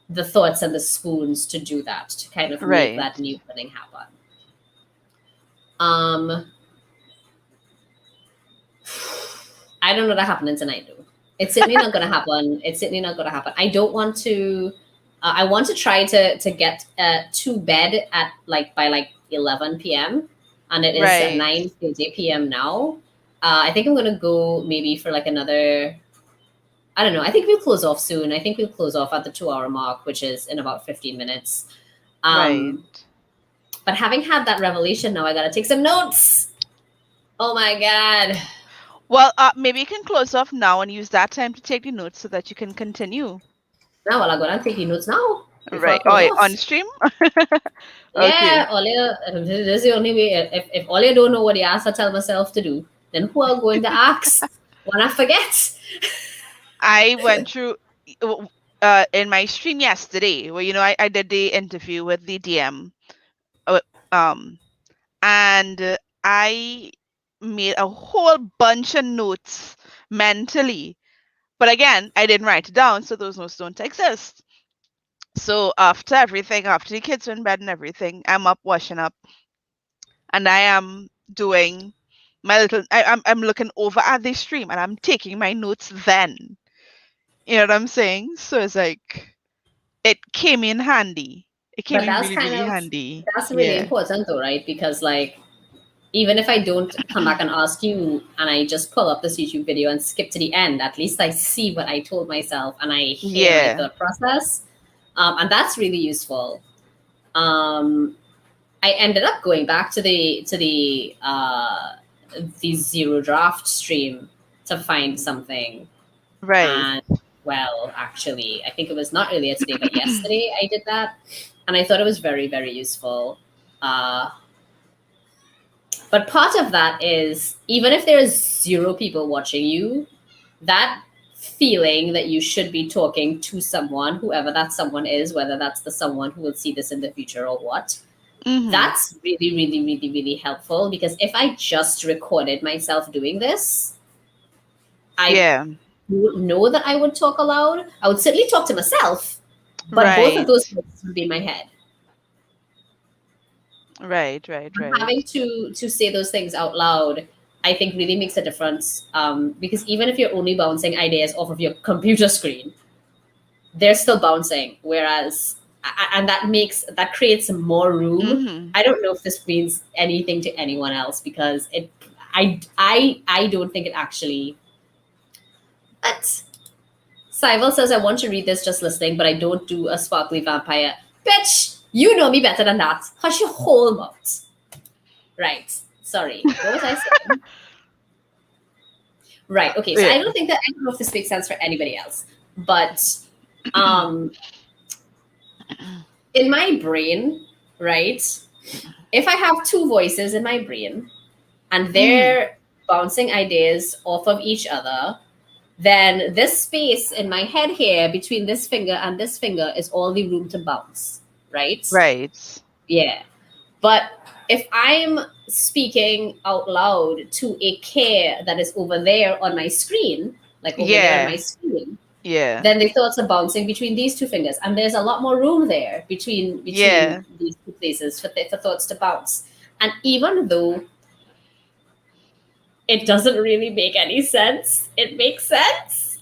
the thoughts and the spoons to do that, to kind of make that new opening happen. I don't know what happening tonight, though. It's certainly not going to happen. I don't want to. I want to try to get to bed at by 11 p.m. and it is at 9:30 p.m. now. I think I'm going to go maybe for like another. I don't know. I think we'll close off soon. I think we'll close off at the 2-hour mark, which is in about 15 minutes. But having had that revelation, now I got to take some notes. Oh my God. Well, maybe you can close off now and use that time to take the notes so that you can continue. No, well, I'm going to take the notes now. Right. Oh, on stream? Yeah. This is the only way. If all you don't know what you ask to tell myself to do, then who are going to ask when I forget? I went through in my stream yesterday where I did the interview with the DM, and I made a whole bunch of notes mentally, but again I didn't write it down, so those notes don't exist. So after the kids were in bed and everything, I'm up washing up, and I am doing my little. I'm looking over at the stream and I'm taking my notes then. You know what I'm saying? So it's like, it came in handy. It came in really, really handy. That's really important though, right? Because like, even if I don't come back and ask you and I just pull up this YouTube video and skip to the end, at least I see what I told myself and I hear my thought process. And that's really useful. I ended up going back to the zero draft stream to find something. And well, actually, I think it was not earlier today, but yesterday I did that. And I thought it was very, very useful. But part of that is, even if there's 0 people watching you, that feeling that you should be talking to someone, whoever that someone is, whether that's the someone who will see this in the future or what, that's really, really, really, really helpful. Because if I just recorded myself doing this, I wouldn't know that I would talk aloud. I would certainly talk to myself, but both of those voices would be in my head. Right. Having to say those things out loud, I think really makes a difference. Because even if you're only bouncing ideas off of your computer screen, they're still bouncing. Whereas, and that creates more room. I don't know if this means anything to anyone else, because I don't think it actually. But Sybil says, I want to read this just listening, but I don't do a sparkly vampire. Bitch, you know me better than that. Hush your whole mouth. Right. Sorry. What was I saying? Right. Okay. So I don't know if this makes sense for anybody else, but in my brain, right, if I have 2 voices in my brain and they're bouncing ideas off of each other, then this space in my head here between this finger and this finger is all the room to bounce, right? Right. Yeah. But if I'm speaking out loud to a care that is over there on my screen, like over there on my screen, Yeah. then the thoughts are bouncing between these two fingers, and there's a lot more room there between Yeah. these two places for thoughts to bounce. And even though it doesn't really make any sense, it makes sense.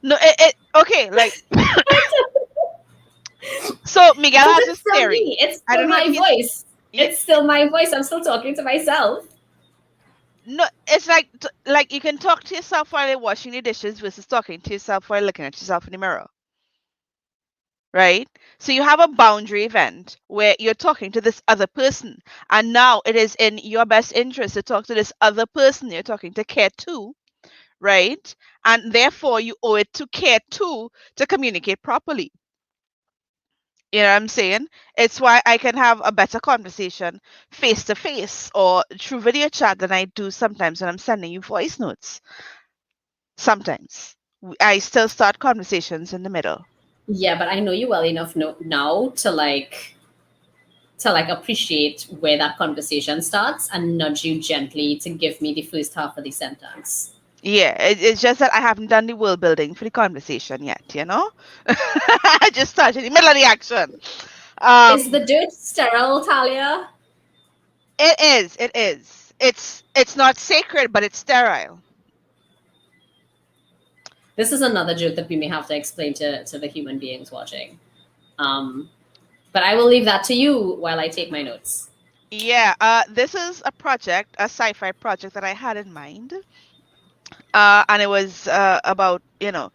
No, it okay, like so Miguel Because has it's this still theory. me. It's I still don't know if my he's voice. yeah, It's still my voice. I'm still talking to myself. no, it's like you can talk to yourself while you're washing the dishes versus talking to yourself while looking at yourself in the mirror. Right? So you have a boundary event where you're talking to this other person, and now it is in your best interest to talk to this other person you're talking to care to, right? And therefore you owe it to care to communicate properly. You know what I'm saying? It's why I can have a better conversation face to face or through video chat than I do sometimes when I'm sending you voice notes. Sometimes I still start conversations in the middle. Yeah, but I know you well enough now to like appreciate where that conversation starts and nudge you gently to give me the first half of the sentence. Yeah, it's just that I haven't done the world building for the conversation yet, you know? I just started in the middle of the action. Is the dirt sterile, Talia? It is, it is. It's not sacred, but it's sterile. This is another joke that we may have to explain to the human beings watching. But I will leave that to you while I take my notes. Yeah, this is a project, a sci-fi project that I had in mind. And it was about, you know,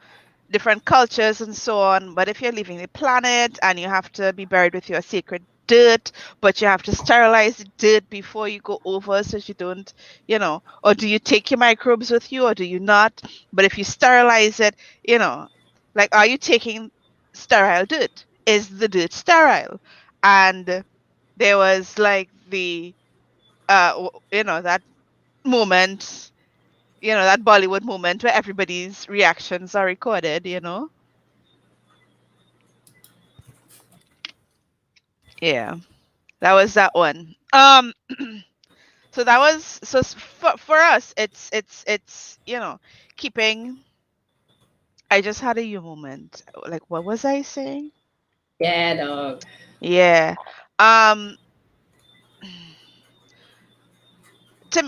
different cultures and so on. But if you're leaving the planet and you have to be buried with your sacred dirt, but you have to sterilize the dirt before you go over so you don't, you know, or do you take your microbes with you or do you not? But if you sterilize it, you know, like, are you taking sterile dirt? Is the dirt sterile? And there was like the, you know, that moment, you know, that Bollywood moment where everybody's reactions are recorded, you know? Yeah, that was that one. So that was for us. It's you know, keeping. I just had a you moment. Like, what was I saying? Yeah, dog. Yeah. Um.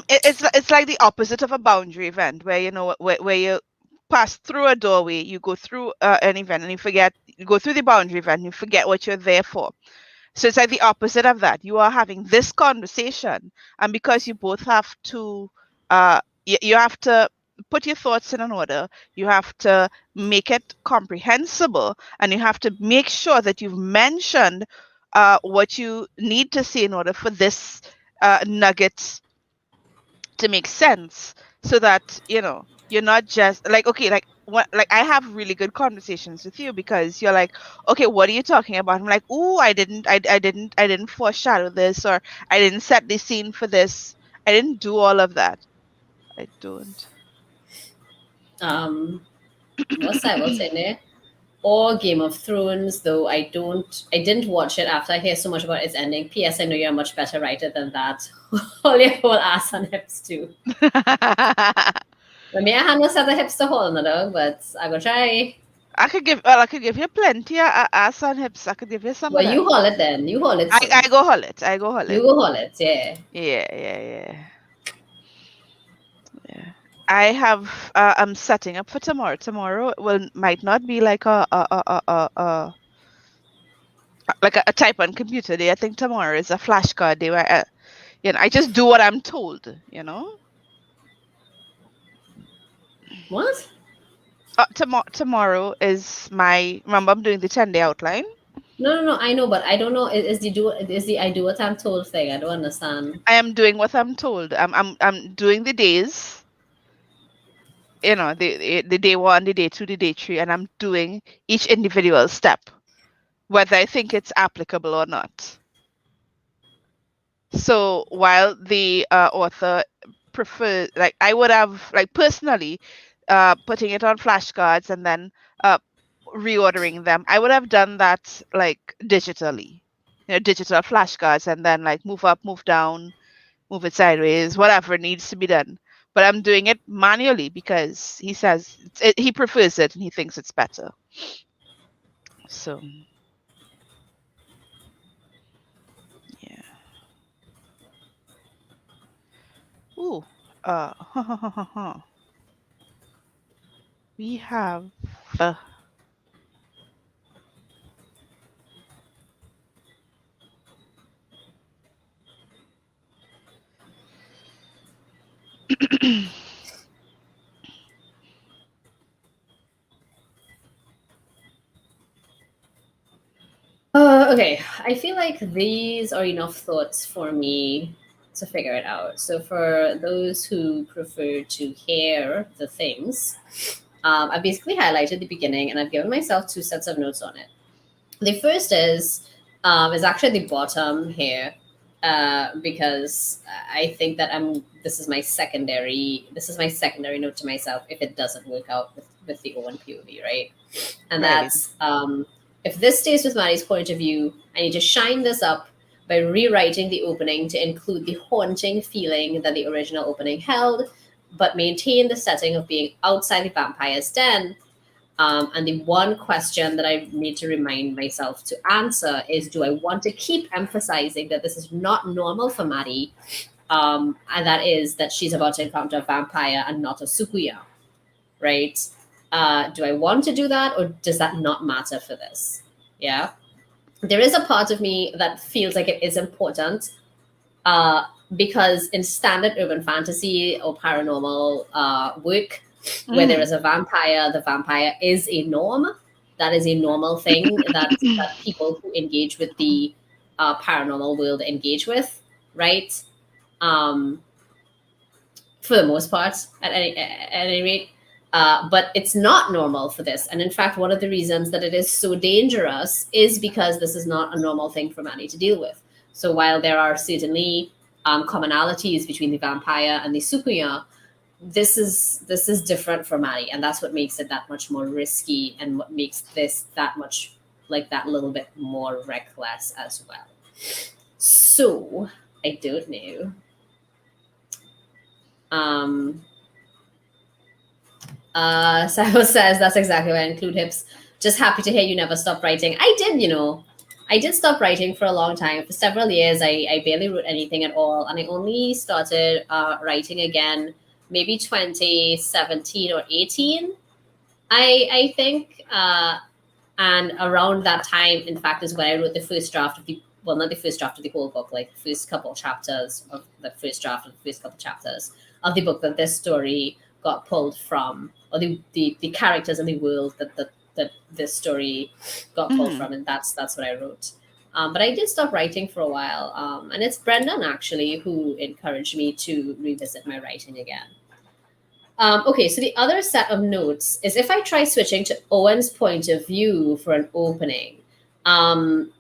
It's like the opposite of a boundary event where you know where you pass through a doorway, you go through an event and you go through the boundary event, and you forget what you're there for. So it's like the opposite of that. You are having this conversation, and because you both have to, you have to put your thoughts in an order. You have to make it comprehensible, and you have to make sure that you've mentioned what you need to say in order for this nugget to make sense, so that you know you're not just like okay, like what, like I have really good conversations with you because you're like, okay, what are you talking about? I'm like, oh, I didn't foreshadow this, or I didn't set the scene for this. I didn't do all of that. I don't. What's that? What's in there? Or Game of Thrones, though I didn't watch it after I hear so much about its ending. P.S. I know you're a much better writer than that. All your whole ass on hips too. But me, I had no set of hips to hold on the dog, but I go try. I could give you plenty of ass and hips. I could give you some Well, of that. you hold it then. You hold it. I go haul it. I go haul You it. go hold it. Yeah. Yeah. Yeah. I have I'm setting up for tomorrow. Tomorrow might not be like a type on computer day. I think tomorrow is a flashcard day where you know I just do what I'm told. You know. What? Tomorrow is my remember I'm doing the 10-day outline. No. I know, but I don't know. Is the I do what I'm told thing? I don't understand. I am doing what I'm told. I'm doing the days. You know, the day one, the day two, the day three, and I'm doing each individual step, whether I think it's applicable or not. So while the author prefers, like I would have, like personally, putting it on flashcards and then reordering them. I would have done that like digitally, digital flashcards, and then like move up, move down, move it sideways, whatever needs to be done. But I'm doing it manually because he says he prefers it and he thinks it's better. So, yeah. Ooh. We have. Okay, I feel like these are enough thoughts for me to figure it out. So, for those who prefer to hear the things, I've basically highlighted the beginning and I've given myself 2 sets of notes on it. The first is actually the bottom here, because I think that this is my secondary note to myself if it doesn't work out with the Owen POV, right? And Right. that's if this stays with Maddie's point of view, I need to shine this up by rewriting the opening to include the haunting feeling that the original opening held, but maintain the setting of being outside the vampire's den. And the one question that I need to remind myself to answer is, do I want to keep emphasizing that this is not normal for Maddie, and that is that she's about to encounter a vampire and not a Sukuya, right? Do I want to do that, or does that not matter for this? Yeah. There is a part of me that feels like it is important, because in standard urban fantasy or paranormal work, where there is a vampire, the vampire is a norm. That is a normal thing that people who engage with the paranormal world engage with, right? For the most part, at any rate. But it's not normal for this. And in fact, one of the reasons that it is so dangerous is because this is not a normal thing for Maddie to deal with. So while there are certainly commonalities between the vampire and the Sukuya, this is different for Maddie, and that's what makes it that much more risky, and what makes this that much like that little bit more reckless as well. So I don't know. Sahil says that's exactly why I include hips. Just happy to hear you never stop writing. I did stop writing for a long time. For several years, I barely wrote anything at all. And I only started writing again maybe 2017 or 18, I think. And around that time, in fact, is when I wrote the first draft of not the first draft of the whole book, like the first couple chapters of the first draft of the first couple chapters of the book that this story got pulled from, or the characters in the world that this story got pulled from, and that's what I wrote. But I did stop writing for a while, and it's Brendan actually who encouraged me to revisit my writing again. Okay, so the other set of notes is if I try switching to Owen's point of view for an opening, and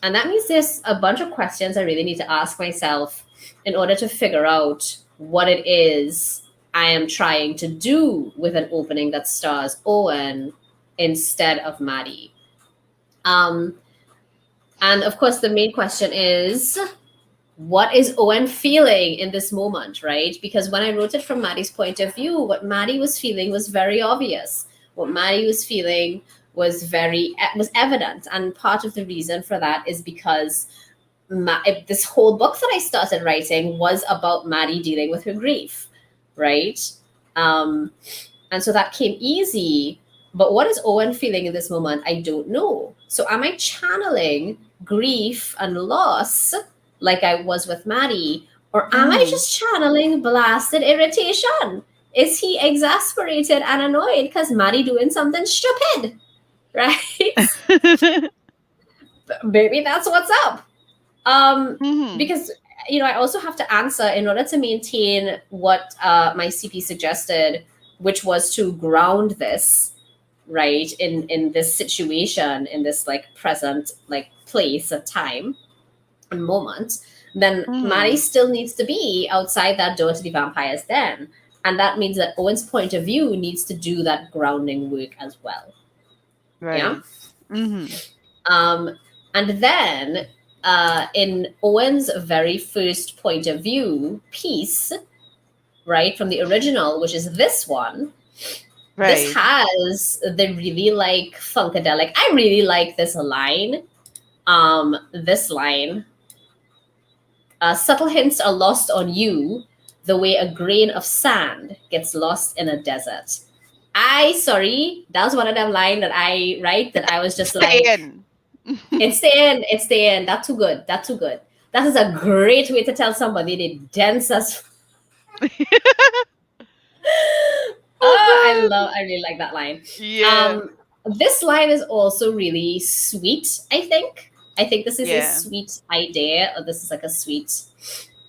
that means there's a bunch of questions I really need to ask myself in order to figure out what it is I am trying to do with an opening that stars Owen instead of Maddie. And of course, the main question is, what is Owen feeling in this moment, right? Because when I wrote it from Maddie's point of view, what Maddie was feeling was very obvious. What Maddie was feeling was evident. And part of the reason for that is because this whole book that I started writing was about Maddie dealing with her grief, right? And so that came easy. But what is Owen feeling in this moment? I don't know. So am I channeling grief and loss like I was with Maddie? Or am I just channeling blasted irritation? Is he exasperated and annoyed because Maddie doing something stupid? Right? Maybe that's what's up. Because, I also have to answer in order to maintain what my CP suggested, which was to ground this, right, in this situation, in this like present like place of time and moment, then Maddie still needs to be outside that door to the vampire's den. And that means that Owen's point of view needs to do that grounding work as well. Right. And then in Owen's very first point of view piece, right, from the original, which is this one, this has the really like funkadelic. I really like this line. This line. Subtle hints are lost on you the way a grain of sand gets lost in a desert. Sorry, that was one of them lines that I write that I was just like, it's the end. That's too good. That's too good. That is a great way to tell somebody the densest. I really like that line. Yeah. This line is also really sweet, I think. I think this is a sweet idea, or this is like a sweet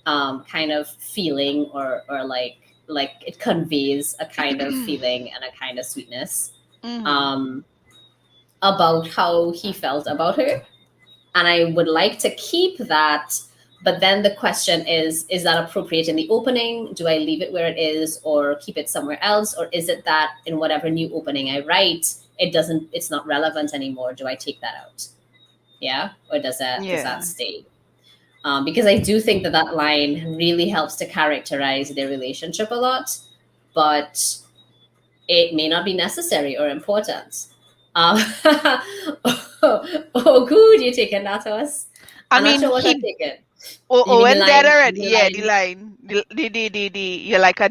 kind of feeling, or like it conveys a kind of feeling and a kind of sweetness about how he felt about her. And I would like to keep that. But then the question is that appropriate in the opening? Do I leave it where it is or keep it somewhere else? Or is it that in whatever new opening I write, it's not relevant anymore? Do I take that out? Yeah? Or does that stay? Because I do think that line really helps to characterize their relationship a lot, but it may not be necessary or important. Good, you're taking that to us. I'm not sure what I'm taking. When dead already, the line, you're like a,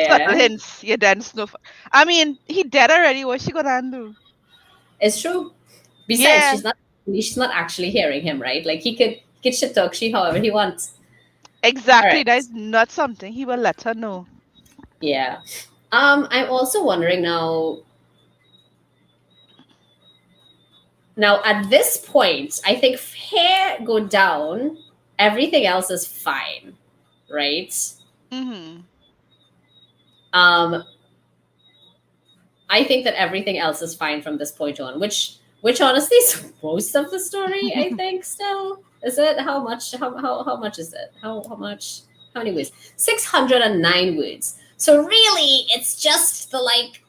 subtle hints, you then snuff. I mean, he dead already. What's she gonna do? It's true. Besides, she's not actually hearing him, right? Like he could shit talk she however he wants. Exactly, right. That is not something he will let her know. Yeah. I'm also wondering now. Now, at this point, I think hair go down, everything else is fine, right? I think that everything else is fine from this point on, which honestly is most of the story, I think, still. Is it? How much? How much is it? How much? How many words? 609 words. So really, it's just the like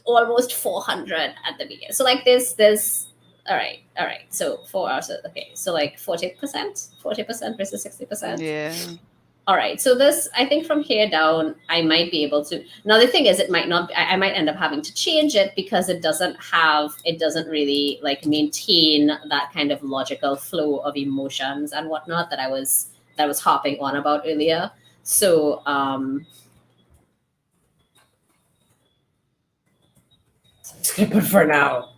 almost 400 at the beginning. So like there's all right. So 4 hours. Okay. So like 40% versus 60%. Yeah. All right. So this, I think from here down, I might be able to. Now the thing is, it might not. I might end up having to change it because it doesn't really like maintain that kind of logical flow of emotions and whatnot that I was harping on about earlier. So skip it for now.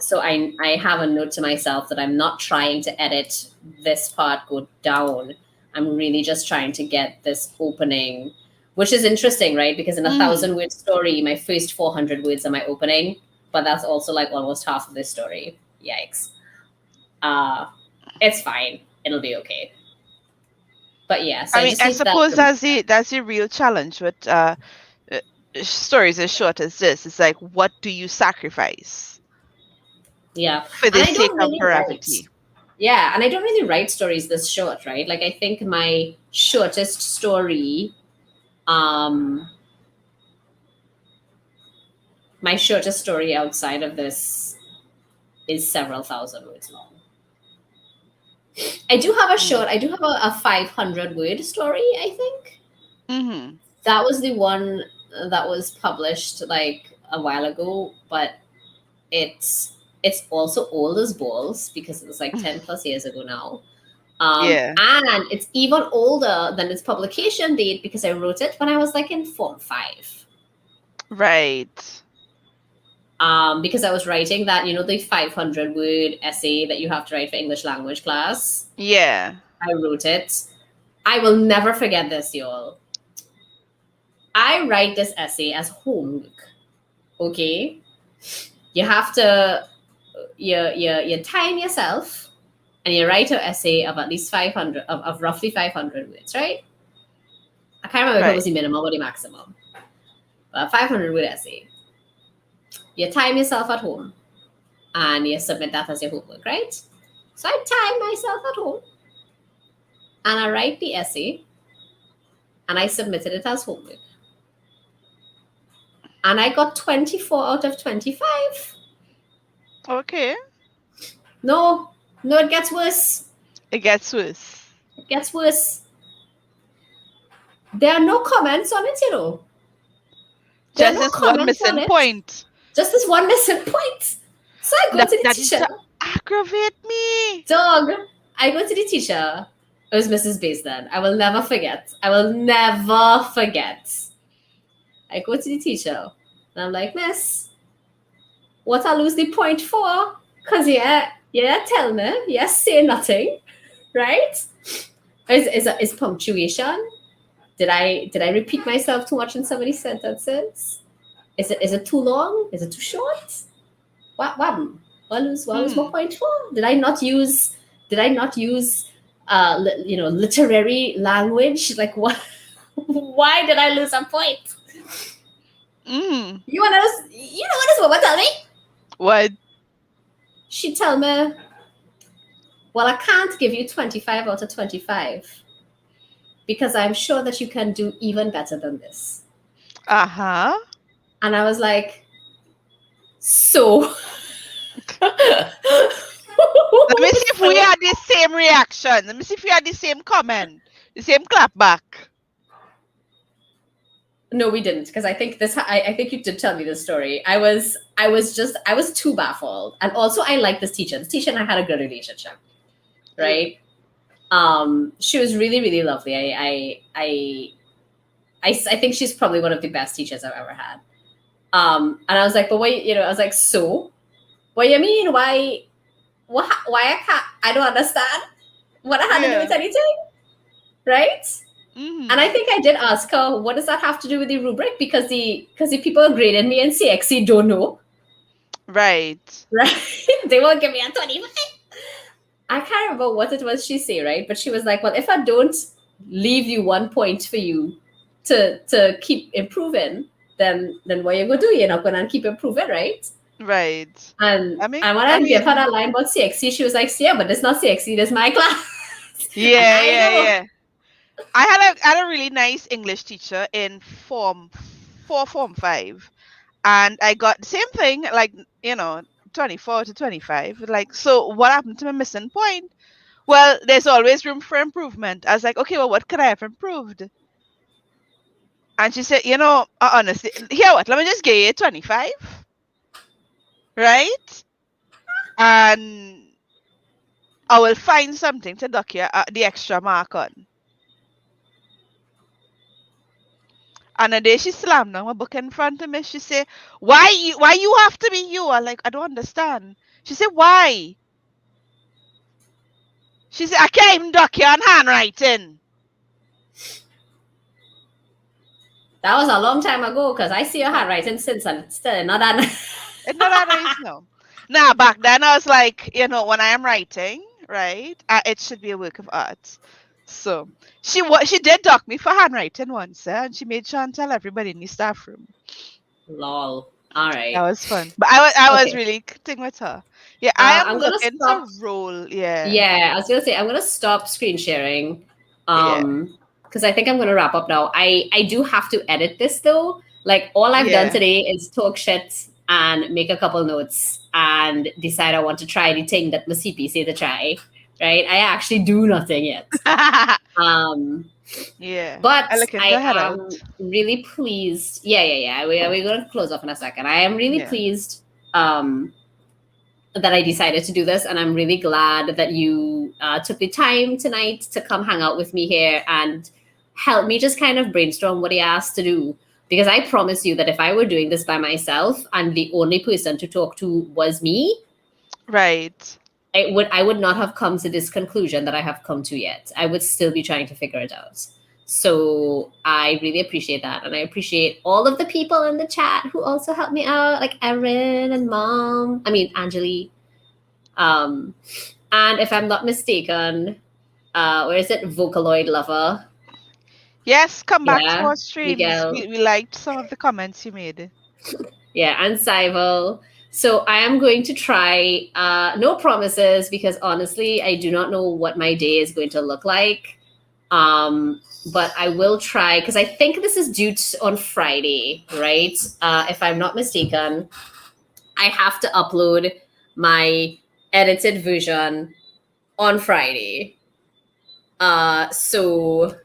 So I have a note to myself that I'm not trying to edit this part go down. I'm really just trying to get this opening, which is interesting, right? Because in a 1,000-word story, my first 400 words are my opening, but that's also like almost half of this story. Yikes. It's fine. It'll be okay. But yeah, so I suppose that's the real challenge with stories as short as this. It's like, what do you sacrifice? Yeah. For the sake of brevity. Yeah, and I don't really write stories this short, right? Like I think my shortest story, outside of this is several thousand words long. I do have a 500-word story, I think. That was the one that was published like a while ago, but it's also old as balls because it was like 10 plus years ago now. And it's even older than its publication date because I wrote it when I was like in Form 5. Right. Because I was writing that, the 500-word essay that you have to write for English language class. Yeah. I wrote it. I will never forget this, y'all. I write this essay as homework. Okay? You have to you time yourself and you write an essay of at least 500 of roughly 500 words, right? I can't remember if it was the minimum or the maximum. But a 500-word essay. You time yourself at home and you submit that as your homework, right? So I time myself at home and I write the essay and I submitted it as homework. And I got 24 out of 25. Okay. No, it gets worse. It gets worse. It gets worse. There are no comments on it, you know. There Just are no this one comments on missing it. point. Just this one missing point. So I go to the That teacher. used to aggravate me. Dog, I go to the teacher. It was Mrs. Bass then. I will never forget. I will never forget. I go to the teacher. And I'm like, Miss, what I lose the point for? Because tell me, say nothing, right? Is punctuation? Did I repeat myself too much in so many sentences? Is it too long? Is it too short? What lose my point for? Did I not use literary language? Like what? Why did I lose a point? You know what this woman tell me? What? She tell me, well, I can't give you 25 out of 25 because I'm sure that you can do even better than this. Uh-huh. And I was like, so? Let me see if we had the same reaction. Let me see if we had the same comment, the same clap back. No, we didn't, because I think you did tell me this story. I was too baffled, and also I like this teacher. This teacher and I had a good relationship, right? She was really, really lovely. I think she's probably one of the best teachers I've ever had. And I was like, but wait, I was like, so, what do you mean? Why I can't? I don't understand what I had to do with anything, right? Mm-hmm. And I think I did ask her, what does that have to do with the rubric? Because the people who graded me in CXC don't know. Right. They won't give me a 25. I can't remember what it was she said, right? But she was like, well, if I don't leave you 1 point for you to keep improving, then what you going to do? You're not going to keep improving, right? Right. And when I gave her that line about CXC, she was like, yeah, but it's not CXC, this is my class. Yeah. I had a really nice English teacher in form 5, and I got the same thing, like 24 to 25. Like, so what happened to my missing point? Well, there's always room for improvement. I was like, okay, well, what could I have improved? And she said, honestly, here what? Let me just give you 25, right? And I will find something to dock you the extra mark on. And a day she slammed down my book in front of me. She said, why you have to be you? I'm like, I don't understand. She said, why? She said, I can't even dock you on handwriting. That was a long time ago, because I see your handwriting since, and it's still not that nice. It's not that nice, no. Now, back then I was like, when I am writing, right, it should be a work of art. So she did dock me for handwriting once, and she made sure and tell everybody in the staff room. Lol. All right. That was fun. But I was really cutting with her. Yeah, I am looking to roll. Yeah. Yeah, I was gonna say I'm gonna stop screen sharing. Because I think I'm gonna wrap up now. I do have to edit this though. Like all I've done today is talk shit and make a couple notes and decide I want to try the thing that my CP say to try. Right? I actually do nothing yet. Yeah. But I am really pleased. Yeah. We're going to close off in a second. I am really pleased that I decided to do this. And I'm really glad that you took the time tonight to come hang out with me here and help me just kind of brainstorm what he asked to do. Because I promise you that if I were doing this by myself and the only person to talk to was me. Right. I would not have come to this conclusion that I have come to yet. I would still be trying to figure it out. So I really appreciate that. And I appreciate all of the people in the chat who also helped me out, like Erin and Angeli. And if I'm not mistaken, where is it? Vocaloid Lover. Yes, come back to our streams. We liked some of the comments you made. Yeah, and Saival. So I am going to try, no promises, because honestly, I do not know what my day is going to look like. But I will try because I think this is due on Friday, right? If I'm not mistaken, I have to upload my edited version on Friday. So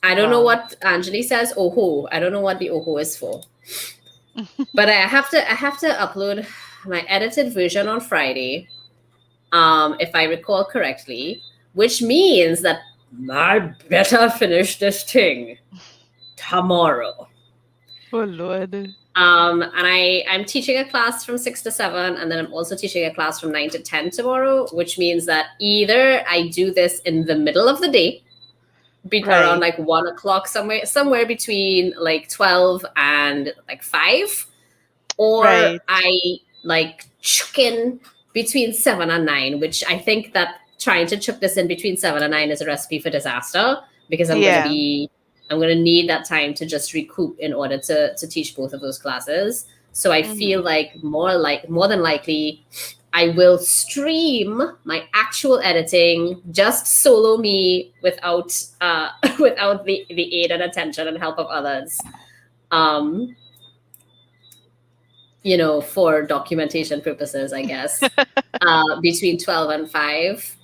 I don't know Wow. what Anjali says. Oho, I don't know what the oho is for. But I have to upload my edited version on Friday, if I recall correctly, which means that I better finish this thing tomorrow. Oh Lord. And I'm teaching a class from 6 to 7, and then I'm also teaching a class from 9 to 10 tomorrow, which means that either I do this in the middle of the day, around like 1 o'clock, somewhere between like 12 and like 5, or I like chuck in between 7 and 9, which I think that trying to chuck this in between 7 and 9 is a recipe for disaster, because I'm going to need that time to just recoup in order to teach both of those classes. So I feel like more than likely I will stream my actual editing, just solo me, without without the aid and attention and help of others. For documentation purposes, I guess, between 12 and 5.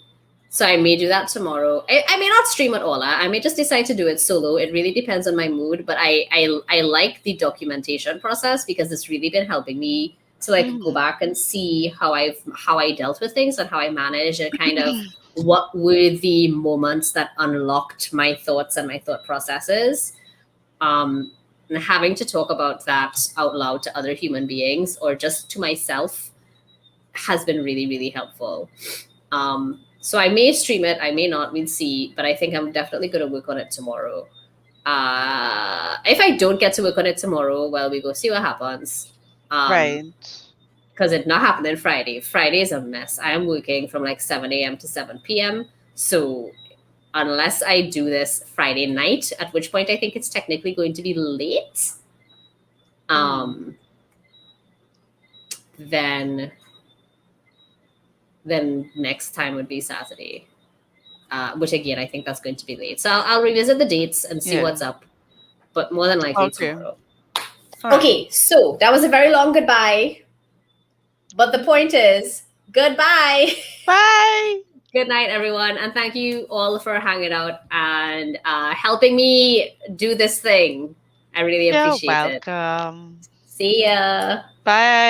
So I may do that tomorrow. I may not stream at all. I may just decide to do it solo. It really depends on my mood. But I like the documentation process because it's really been helping me to like go back and see how I dealt with things and how I managed, and kind of what were the moments that unlocked my thoughts and my thought processes. And having to talk about that out loud to other human beings or just to myself has been really, really helpful. So I may stream it, I may not, we'll see, but I think I'm definitely going to work on it tomorrow. If I don't get to work on it tomorrow, well, we go see what happens. Because it not happening Friday. Friday is a mess. I am working from like 7 a.m. to 7 p.m. So unless I do this Friday night, at which point I think it's technically going to be late, then next time would be Saturday, which again, I think that's going to be late. So I'll revisit the dates and see what's up, but more than likely tomorrow. Okay, so that was a very long goodbye, but the point is, goodbye. Bye. Good night, everyone. And thank you all for hanging out and helping me do this thing. I really appreciate it. You're welcome. See ya. Bye.